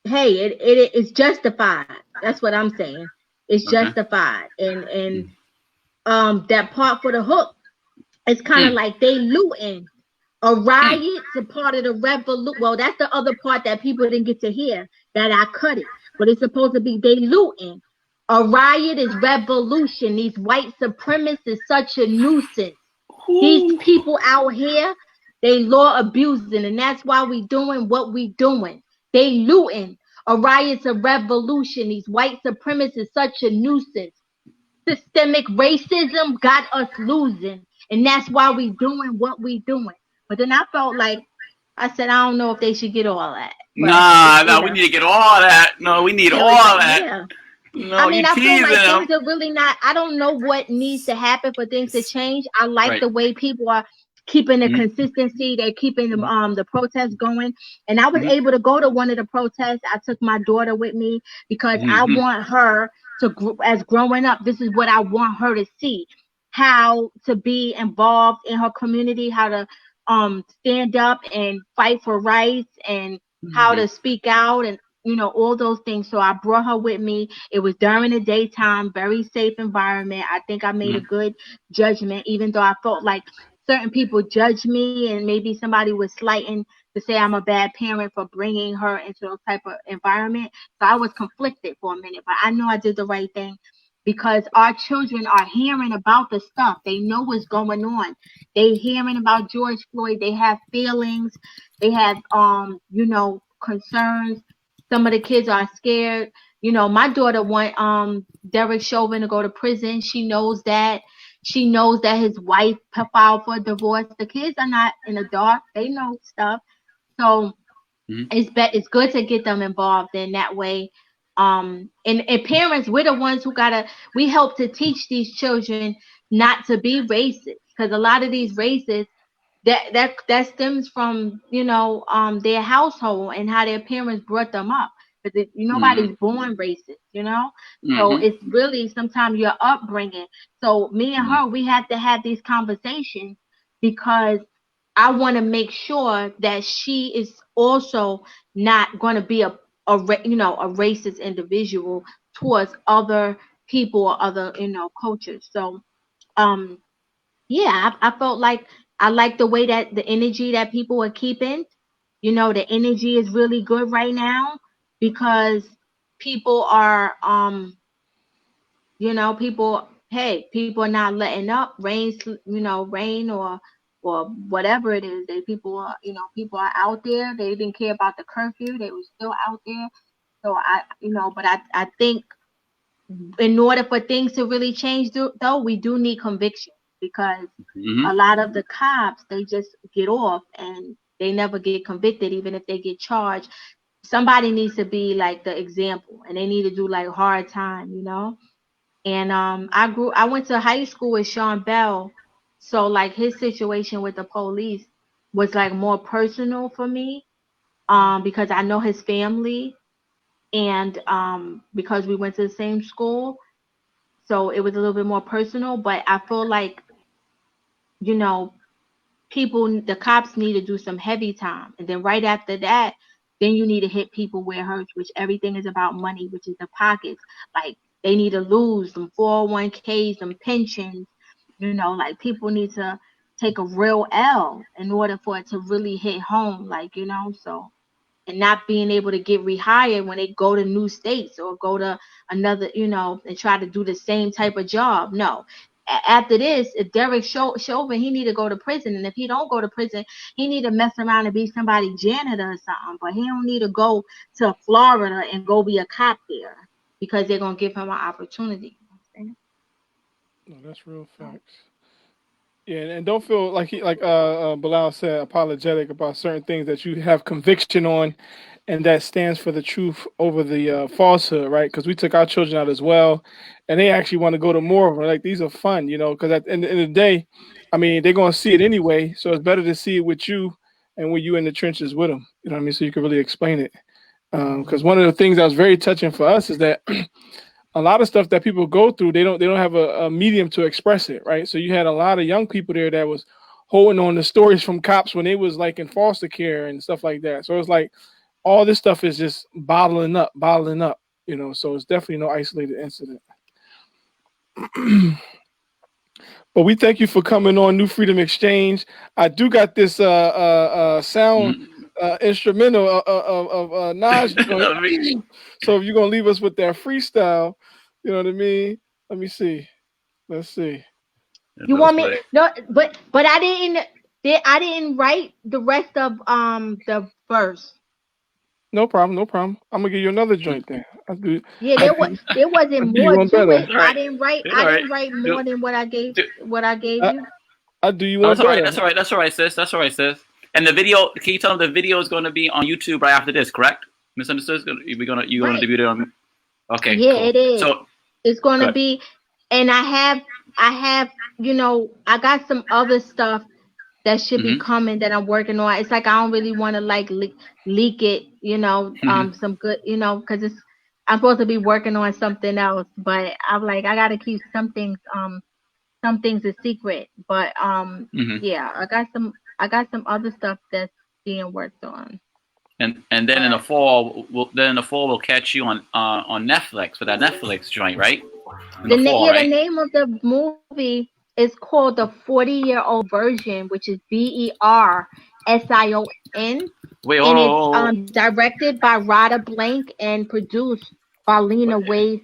hey, it's justified. That's what I'm saying. It's justified. And that part for the hook, it's kind of like they looting. A riot's a part of the revolution. Well, that's the other part that people didn't get to hear, that I cut it. But it's supposed to be they looting. A riot is revolution. These white supremacists such a nuisance. These people out here, they law abusing, and that's why we doing what we doing. They looting. A riot's a revolution. These white supremacists such a nuisance. Systemic racism got us losing, and that's why we doing what we doing. But then I felt like I said I don't know if they should get all that. Nah, we need to get all that. No, we need all that. Yeah. No, I mean, I feel like them. things are really not. I don't know what needs to happen for things to change. I like the way people are keeping the consistency. They're keeping the protests going. And I was able to go to one of the protests. I took my daughter with me because I want her to, as growing up, this is what I want her to see: how to be involved in her community, how to stand up and fight for rights, and how to speak out, and all those things. So I brought her with me. It was during the daytime, very safe environment. I think I made a good judgment, even though I felt like certain people judged me, and maybe somebody was slighting to say I'm a bad parent for bringing her into those type of environment. So I was conflicted for a minute, but I know I did the right thing, because our children are hearing about the stuff. They know what's going on. They hearing about George Floyd. They have feelings. They have concerns. Some of the kids are scared. My daughter want Derek Chauvin to go to prison. She knows that. She knows that his wife filed for divorce. The kids are not in the dark. They know stuff. So it's good to get them involved in that way. And parents, we're the ones who we help to teach these children not to be racist, because a lot of these racists, that stems from their household and how their parents brought them up. Because nobody's born racist, So it's really sometimes your upbringing. So me and her, we have to have these conversations, because I want to make sure that she is also not going to be a racist individual towards other people or other cultures. So yeah, I felt like I like the way that the energy that people are keeping. The energy is really good right now, because people are people are not letting up. Rain or whatever it is. People are out there. They didn't care about the curfew. They were still out there. So but I think in order for things to really change, though, we do need conviction, because a lot of the cops, they just get off and they never get convicted, even if they get charged. Somebody needs to be like the example, and they need to do like hard time, And I went to high school with Sean Bell, so like his situation with the police was like more personal for me, because I know his family, and because we went to the same school, so it was a little bit more personal. But I feel like the cops need to do some heavy time, and then right after that, then you need to hit people where it hurts, which everything is about money, which is the pockets. Like they need to lose them 401ks, them pensions. Like people need to take a real L in order for it to really hit home. So. And not being able to get rehired when they go to new states or go to another, and try to do the same type of job. No. After this, if Derek Chauvin, he need to go to prison. And if he don't go to prison, he need to mess around and be somebody janitor or something. But he don't need to go to Florida and go be a cop there, because they're going to give him an opportunity. No, that's real facts. Yeah, and don't feel like Bilal said, apologetic about certain things that you have conviction on, and that stands for the truth over the falsehood, right? Because we took our children out as well, and they actually want to go to more of them. Like these are fun, because at the end of the day, I mean, they're gonna see it anyway, so it's better to see it with you and when you in the trenches with them. You know what I mean? So you can really explain it. Because one of the things that was very touching for us is that a lot of stuff that people go through, they don't have a medium to express it, right? So you had a lot of young people there that was holding on to stories from cops when they was like in foster care and stuff like that. So it's like all this stuff is just bottling up, So it's definitely no isolated incident. But we thank you for coming on New Freedom Exchange. I do got this sound instrumental of Naj. So if you're gonna leave us with that freestyle, you know what I mean? Let me see. Let's see. You want me? No, but I didn't write the rest of the verse. No problem. I'm gonna give you another joint then. Yeah, there wasn't do you more one to better. it. I didn't write more than what I gave you. I'll do you one better. That's all right, sis. And the video, can you tell them the video is going to be on YouTube right after this, correct? Misunderstood? You're gonna debut it on. Okay. Yeah, cool. it is. So it's gonna be, and I have, I got some other stuff that should be coming that I'm working on. It's like I don't really want to like leak it, some good, because I'm supposed to be working on something else, but I'm like I gotta keep some things a secret. But yeah, I got some other stuff that's being worked on. And then in the fall, we'll catch you on Netflix for that Netflix joint, right? The name of the movie is called The 40-Year-Old Version, which is BERSION. Wait, and it's directed by Rada Blank and produced by Lena Waithe.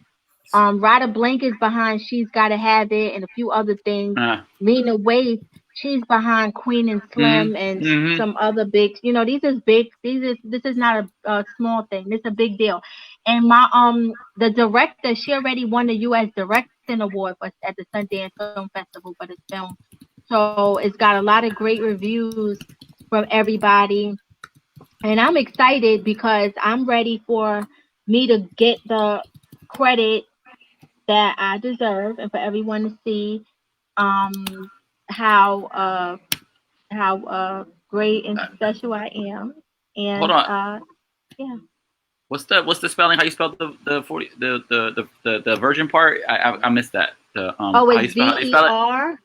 Rada Blank is behind She's Gotta Have It and a few other things. Lena Waithe, she's behind Queen and Slim and some other big. These is big. This is not a small thing. This is a big deal. And the director, she already won the U.S. Directing Award at the Sundance Film Festival for this film. So it's got a lot of great reviews from everybody. And I'm excited because I'm ready for me to get the credit that I deserve and for everyone to see how great and special I am. And hold on. Yeah. What's the spelling? How you spell the 40 the virgin part? I missed that. It's BER.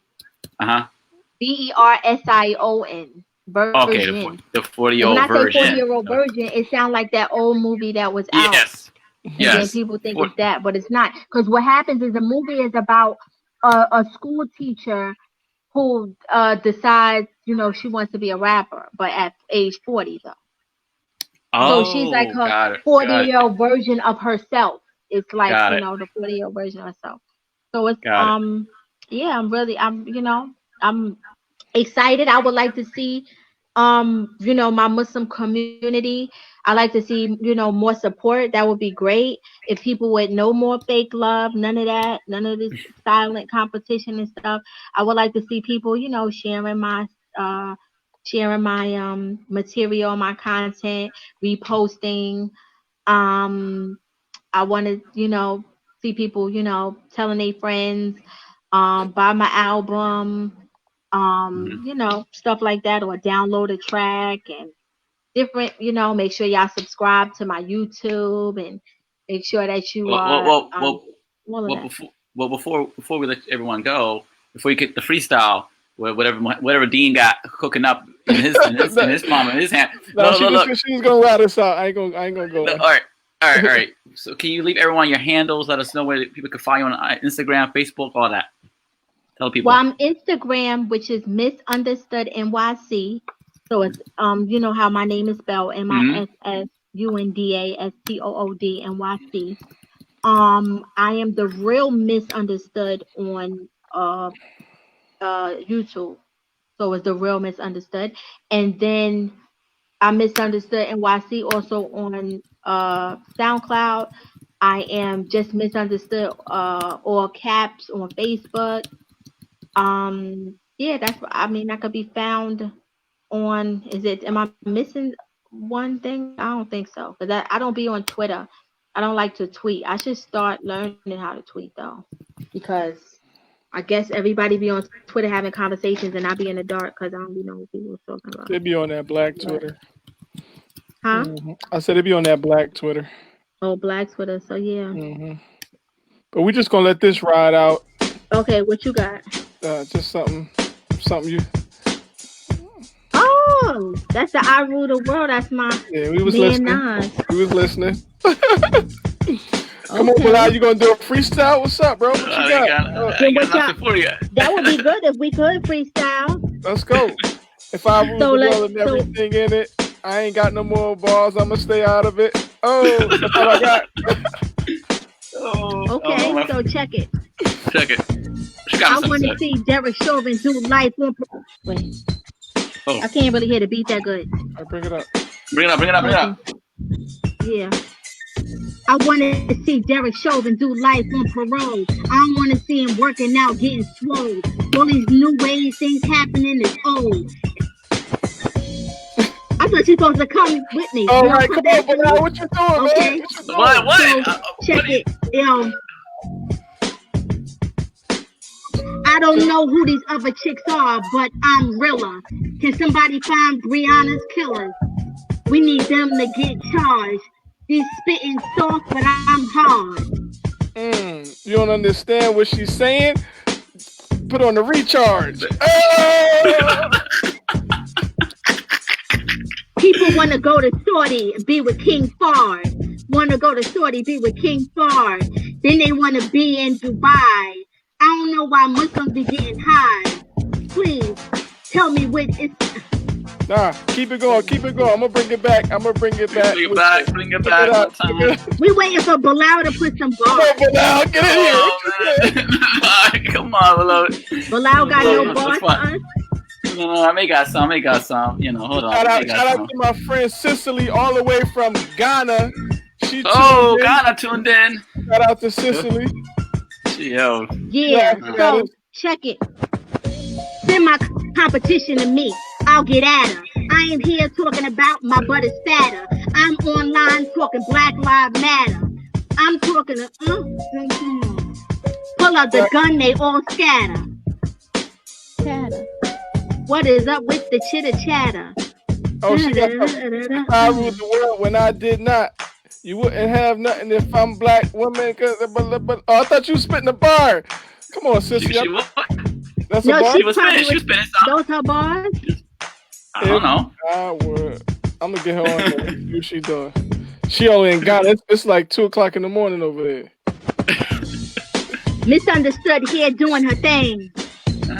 BERSION. Virgin. Okay, the 40-year-old version. When I say 40-year-old version, it sounds like that old movie that was out. Yes. And people think it's that, but it's not. Because what happens is the movie is about a school teacher who decides, she wants to be a rapper, but at age 40 though. So she's like her 40-year-old version of herself. It's like, the 40-year-old version of herself. So it's yeah, I'm excited. I would like to see my Muslim community. I like to see, more support. That would be great. If people would know more fake love, none of that, none of this silent competition and stuff. I would like to see people, sharing my material, my content, reposting. I want to, see people, telling their friends, buy my album, stuff like that, or download a track and different, make sure y'all subscribe to my YouTube and make sure that you are. Before we let everyone go, before you get the freestyle, whatever Dean got cooking up in his palm, in his hand. She was gonna rat us out. I ain't gonna go. All right. So can you leave everyone your handles? Let us know where people can find you on Instagram, Facebook, all that. Tell people. Well, I'm Instagram, which is Misunderstood NYC. So it's how my name is spelled, MISSUNDASTOOD NYC. I am the real Misunderstood on YouTube. So it's the real Misunderstood. And then I'm Misunderstood NYC also on SoundCloud. I am just Misunderstood all caps on Facebook. Yeah, that's what I mean. That could be found on. Am I missing one thing? I don't think so. Because I don't be on Twitter. I don't like to tweet. I should start learning how to tweet though, because I guess everybody be on Twitter having conversations, and I be in the dark because I don't be knowing what people are talking about. They be on that black Twitter. Huh? I said they be on that black Twitter. Oh, black Twitter. So yeah. But we just gonna let this ride out. Okay, what you got? Just something you. Oh, that's the I Rule the World. That's my we was listening. We was listening. Come on, Bilal, you gonna do a freestyle? What's up, bro? What you got? I got nothing for you. That would be good if we could freestyle. Let's go. If I rule the world and everything in it, I ain't got no more balls. I'ma stay out of it. Oh, that's all I got. Okay, so check it. Check it. I want to see Derek Chauvin do life on. Wait. Oh. I can't really hear the beat that good. I bring it up. Bring it up. Yeah. I want to see Derek Chauvin do life on parole. I don't want to see him working out, getting swole. All these new ways things happening is old. I thought you were supposed to come with me. All right, come on, Bilal. What you doing, okay. Man? What? So, check it. Yo. I don't know who these other chicks are, but I'm realer. Can somebody find Brianna's killers? We need them to get charged. He's spitting soft, but I'm hard. You don't understand what she's saying? Put on the recharge. People want to go to Saudi and be with King Fard. Want to go to Saudi, be with King Fard. Then they want to be in Dubai. I don't know why Muslims be getting high. Please, tell me what it's... Nah, keep it going. I'm gonna bring it back. Bring it back. We waiting for Bilal to put some bars. Come on, Bilal, get in here. Come on, Bilal. Bilal got no bars for us? No, I may got some. You know, hold on. Shout out to my friend Cicely, all the way from Ghana. Ghana tuned in. Shout out to Cicely. Yo. Yeah, so check it. Send my competition to me. I'll get at her. I ain't here talking about my butt is fatter. I'm online talking Black Lives Matter. I'm talking to pull out the gun, they all scatter. What is up with the chitter chatter? Oh, she got I ruled the world when I did not. You wouldn't have nothing if I'm black woman. I thought you was spitting a bar. Come on, sissy. That's a bar. She was spitting something. Those her bars? I don't know. I'm gonna get her on there. See what she doing. She only ain't got it. It's like 2:00 in the morning over there. Misunderstood here doing her thing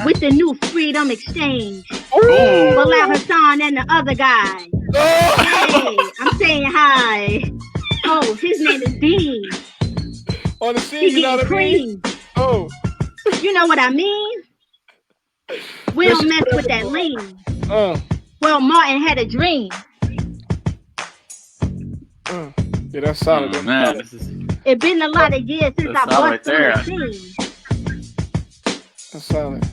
with the new Freedom Xchange. Bilal Hassan and the other guy. Hey, I'm saying hi. Oh, his name is Deen. On the scene, you know what I mean? Oh. You know what I mean? We don't mess with that lean. Well, Martin had a dream. Yeah, that's solid. Man, it's been a lot of years since I bust on the scene. That's solid.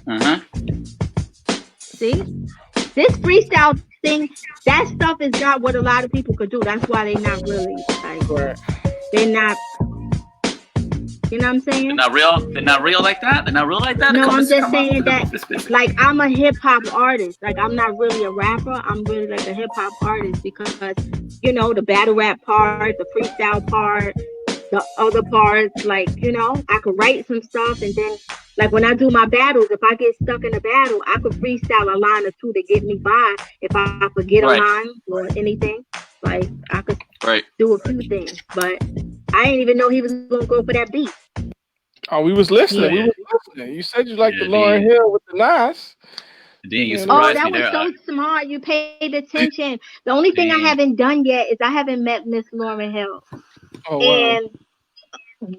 See? This freestyle thing, that stuff is not what a lot of people could do. That's why they're not really like, they're not, you know what I'm saying? They're not real like that? No, I'm just saying that, like, I'm a hip-hop artist. Like, I'm not really a rapper. I'm really like a hip-hop artist because, you know, the battle rap part, the freestyle part, the other parts, like, you know, I could write some stuff, and then, like, when I do my battles, if I get stuck in a battle, I could freestyle a line or two to get me by if I forget a line or anything. Like, I could do a few things, but I didn't even know he was going to go for that beat. Oh, we was listening. Yeah. You said you liked the Lauryn Hill with the Nas. That was so smart. You paid attention. The only thing I haven't done yet is I haven't met Miss Lauryn Hill. Oh, wow. And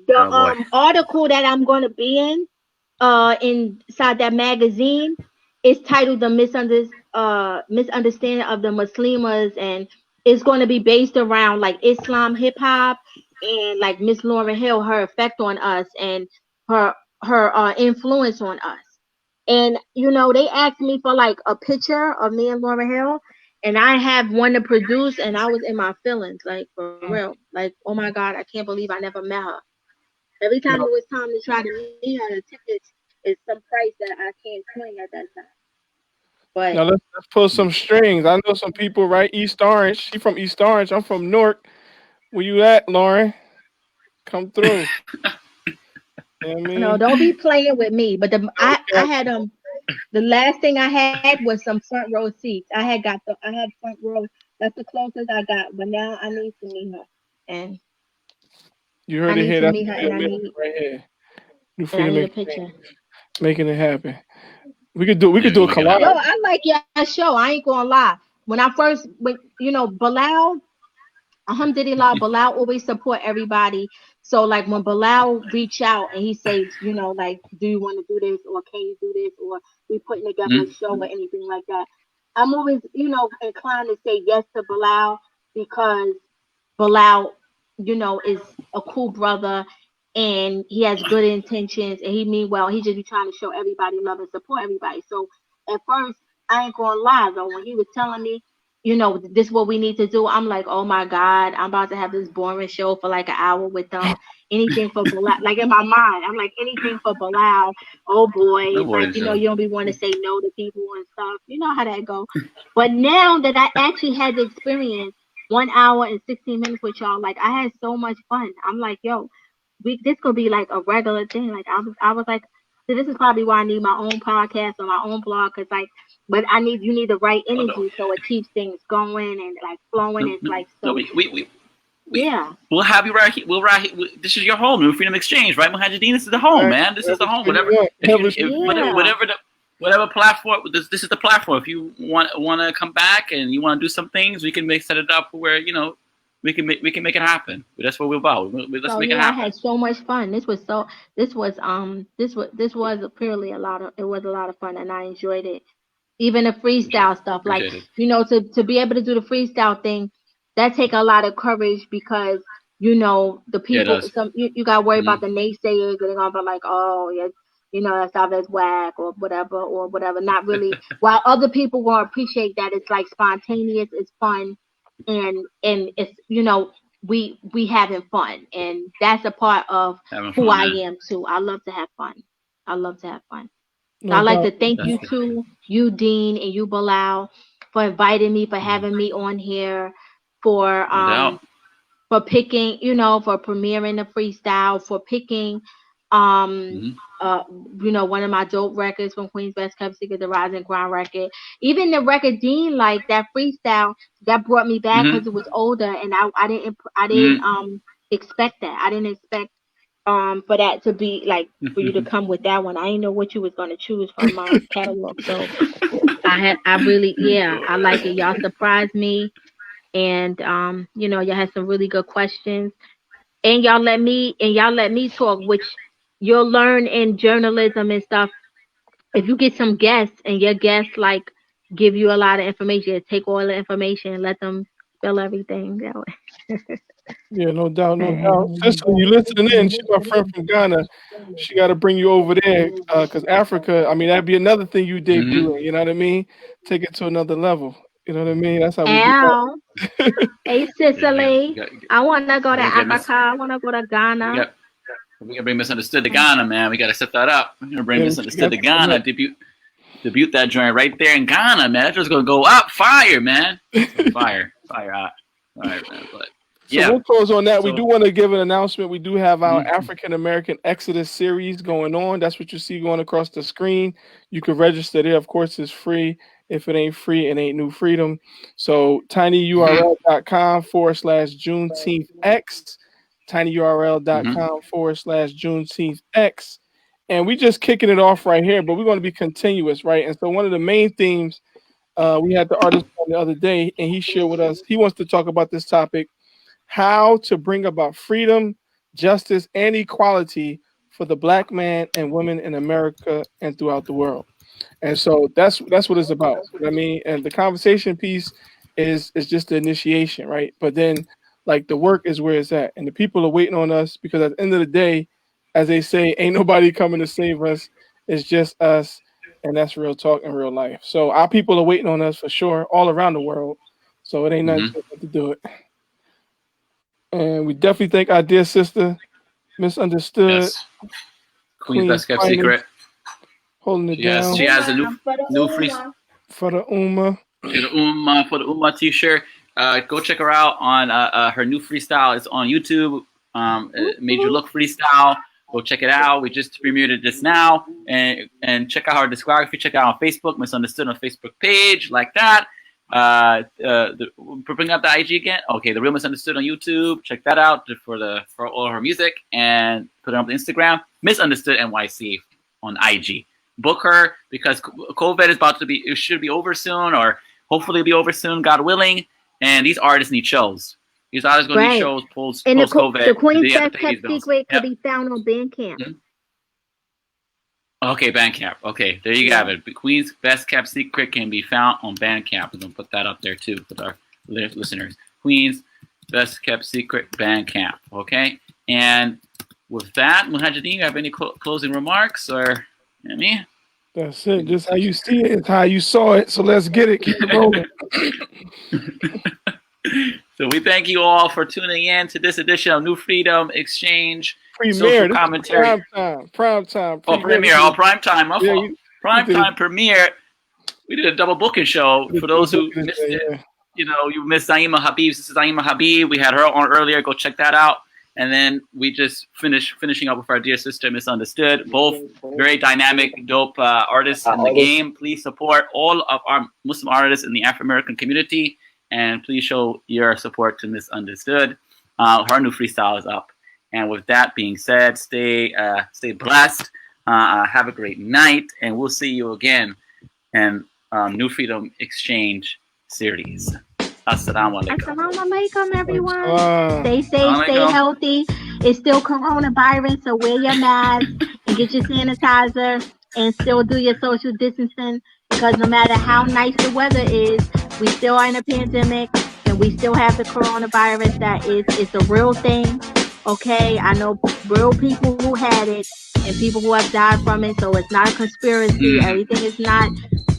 the article that I'm going to be in inside that magazine is titled "The Misunderstanding of the Muslimas," and it's going to be based around like Islam hip hop and like Miss Lauryn Hill, her effect on us and her influence on us. And you know, they asked me for like a picture of me and Lauryn Hill, and I have one to produce, and I was in my feelings, like for real. Like, oh my God, I can't believe I never met her. Every time it was time to try to meet her, the tickets is some price that I can't swing at that time. But Now let's pull some strings. I know some people, right? East Orange. She from East Orange. I'm from Newark. Where you at, Lauren? Come through. You know what I no, mean? don't be playing with me. But I Okay. had the last thing I had was some front row seats. I had front row. That's the closest I got. But now I need to meet her, and You I heard it need here. to That's meet her, Freedom right here. New and I Freedom need a Exchange. picture. Making it happen. We could do Yeah, a we can make it Yo, collab. happen. I like your show. I ain't gonna lie. When I first, when you know, Bilal, Alhamdulillah, Bilal always support everybody. So like when Bilal reach out and he says, you know, like, do you want to do this or can you do this or we putting together a Mhm. show or anything like that, I'm always, you know, inclined to say yes to Bilal because Bilal, you know, is a cool brother and he has good intentions and he mean well. He just be trying to show everybody love and support everybody. So at first, I ain't gonna lie though, when he was telling me, you know, this is what we need to do, I'm like, oh my God, I'm about to have this boring show for like an hour with them. Anything for Bilal, like in my mind, I'm like, anything for Bilal. Oh boy, No like, boring you know, show. you don't be want to say no to people and stuff. You know how that go. But now that I actually had the experience, 1 hour and 16 minutes with y'all. Like I had so much fun. I'm like, yo, this could be like a regular thing. Like I was like, so this is probably why I need my own podcast or my own blog, cause like, but you need the right Oh no, energy so it keeps things going and like flowing. no, It's no, like no. so, We yeah. we'll have you right here. We'll right here. This is your home, New Freedom Exchange, right, Muhajideen? This is the home, Right. man. This is the home. Whatever Whatever. you want. If you, if Yeah. whatever platform, this is the platform. If you want to come back and you want to do some things, we can set it up where we can make it happen. That's what we're about. Let's So make it yeah, I happen. had so much fun. This was purely a lot of, it was a lot of fun and I enjoyed it. Even the freestyle stuff, like, Appreciate it. you know, to be able to do the freestyle thing, that take a lot of courage because, you know, the Yeah, it people, does. you got to worry Hmm. about the naysayers and they're gonna be like, oh yeah, you know, that stuff is whack or whatever, not really, while other people gonna appreciate that it's like spontaneous, it's fun, and it's, you know, we having fun, and that's a part of Having who fun, I man. am too. I love to have fun. I love to have fun. So No I'd like to doubt. thank That's you good. too, you Dean and you Bilal, for inviting me, for Mhm. having me on here, for No doubt. picking, you know, for premiering the freestyle, for picking um Hmm. uh you know, one of my dope records from Queen's Best Kept Secret, the Rising Ground record. Even the record Dean, like that freestyle, that brought me back Hmm. because it was older and I didn't Hmm. expect that. I didn't expect for that to be like, for you to come with that one. I didn't know what you was gonna choose from my catalog. So I really, yeah, I like it. Y'all surprised me, and you know, y'all had some really good questions, and y'all let me talk, which you'll learn in journalism and stuff. If you get some guests and your guests like give you a lot of information, take all the information and let them spill everything that way. Yeah, no doubt, no doubt. Cicely, you listening in? She my friend from Ghana. She got to bring you over there because Africa. I mean, that'd be another thing you Hmm. debut in. You know what I mean? Take it to another level. You know what I mean? That's how we do Al, that. hey Yeah, Cicely, I wanna go to we got Africa. I wanna go to we Ghana. got we got to bring Misunderstood to Ghana, man. We got to set that up. We're gonna bring Yeah, we Misunderstood got to to come Ghana. Debut that joint right there in Ghana, man. That's just gonna go up, fire, man. It's gonna be up. fire hot. All right, man. But So yeah, we'll close on that. We do so want to give an announcement. We do have our mhm. African American Exodus series going on. That's what you see going across the screen. You can register there. Of course, it's free. If it ain't free, it ain't New Freedom. So Mhm. tinyurl.com/JuneteenthX, Mhm. tinyurl.com/JuneteenthX. And we just kicking it off right here, but we're going to be continuous, right? And so one of the main themes, we had the artist on the other day, and he shared with us, he wants to talk about this topic: how to bring about freedom, justice, and equality for the black man and women in America and throughout the world. And so that's what it's about. You know what I mean? And the conversation piece is just the initiation, right? But then like the work is where it's at. And the people are waiting on us because at the end of the day, as they say, ain't nobody coming to save us. It's just us and that's real talk in real life. So our people are waiting on us for sure, all around the world. So it ain't nothing to do it. And we definitely thank our dear sister, Misunderstood. Yes. Queen's Best Kept Secret. Holding it down. She has a new free for the Ummah. For the Ummah t-shirt. Go check her out on her new freestyle. It's on YouTube. Made You Look freestyle. Go check it out. We just premiered it just now. And check out her discography. Check it out on Facebook. Misunderstood on Facebook page. Like that. Bring up the IG again. Okay, The Real Misunderstood on YouTube. Check that out for all her music. And put it up on Instagram. Misunderstood NYC on IG. Book her because COVID is it should be over soon, or hopefully be over soon, God willing. And these artists need shows. These artists going to need shows post-COVID. The Queen's Best Kept Secret can be found on Bandcamp. Mm-hmm. Okay, Bandcamp. Okay, there you have it. The Queen's Best Kept Secret can be found on Bandcamp. We're going to put that up there too with our listeners. Queen's Best Kept Secret Bandcamp. Okay, and with that, Muhajideen, you have any closing remarks or any? That's it. Just how you see it is how you saw it. So let's get it. Keep it rolling. So we thank you all for tuning in to this edition of New Freedom Exchange Premiere. Social Commentary. Prime time. Premiere. Prime time. My fault. Prime time premiere. We did a double booking show for those who missed it. You know, you missed Zaima Habib. This is Zaima Habib. We had her on earlier. Go check that out. And then we just finishing up with our dear sister, Misunderstood. Both very dynamic, dope artists in the game. Please support all of our Muslim artists in the Afro-American community. And please show your support to Misunderstood. Her new freestyle is up. And with that being said, stay blessed. Have a great night. And we'll see you again in New Freedom Exchange series. Assalamu alaikum. Assalamu alaikum, everyone. Stay safe, stay healthy. It's still coronavirus, so wear your mask and get your sanitizer and still do your social distancing, because no matter how nice the weather is, we still are in a pandemic and we still have the coronavirus. It's a real thing. Okay, I know real people who had it and people who have died from it, so it's not a conspiracy. Everything is not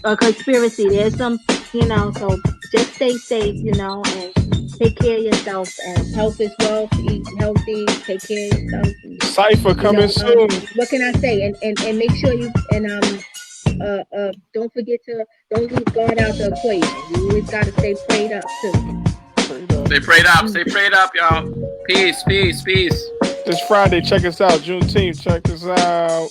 a conspiracy. There's some, so just stay safe, and take care of yourself. And health is wealth. Eat healthy. Take care of yourself. Cypher coming soon. What can I say? And make sure you don't forget to don't leave God out the equation. You always got to stay prayed up too. Stay prayed up, y'all. Peace. This Friday, check us out. Juneteenth, check us out.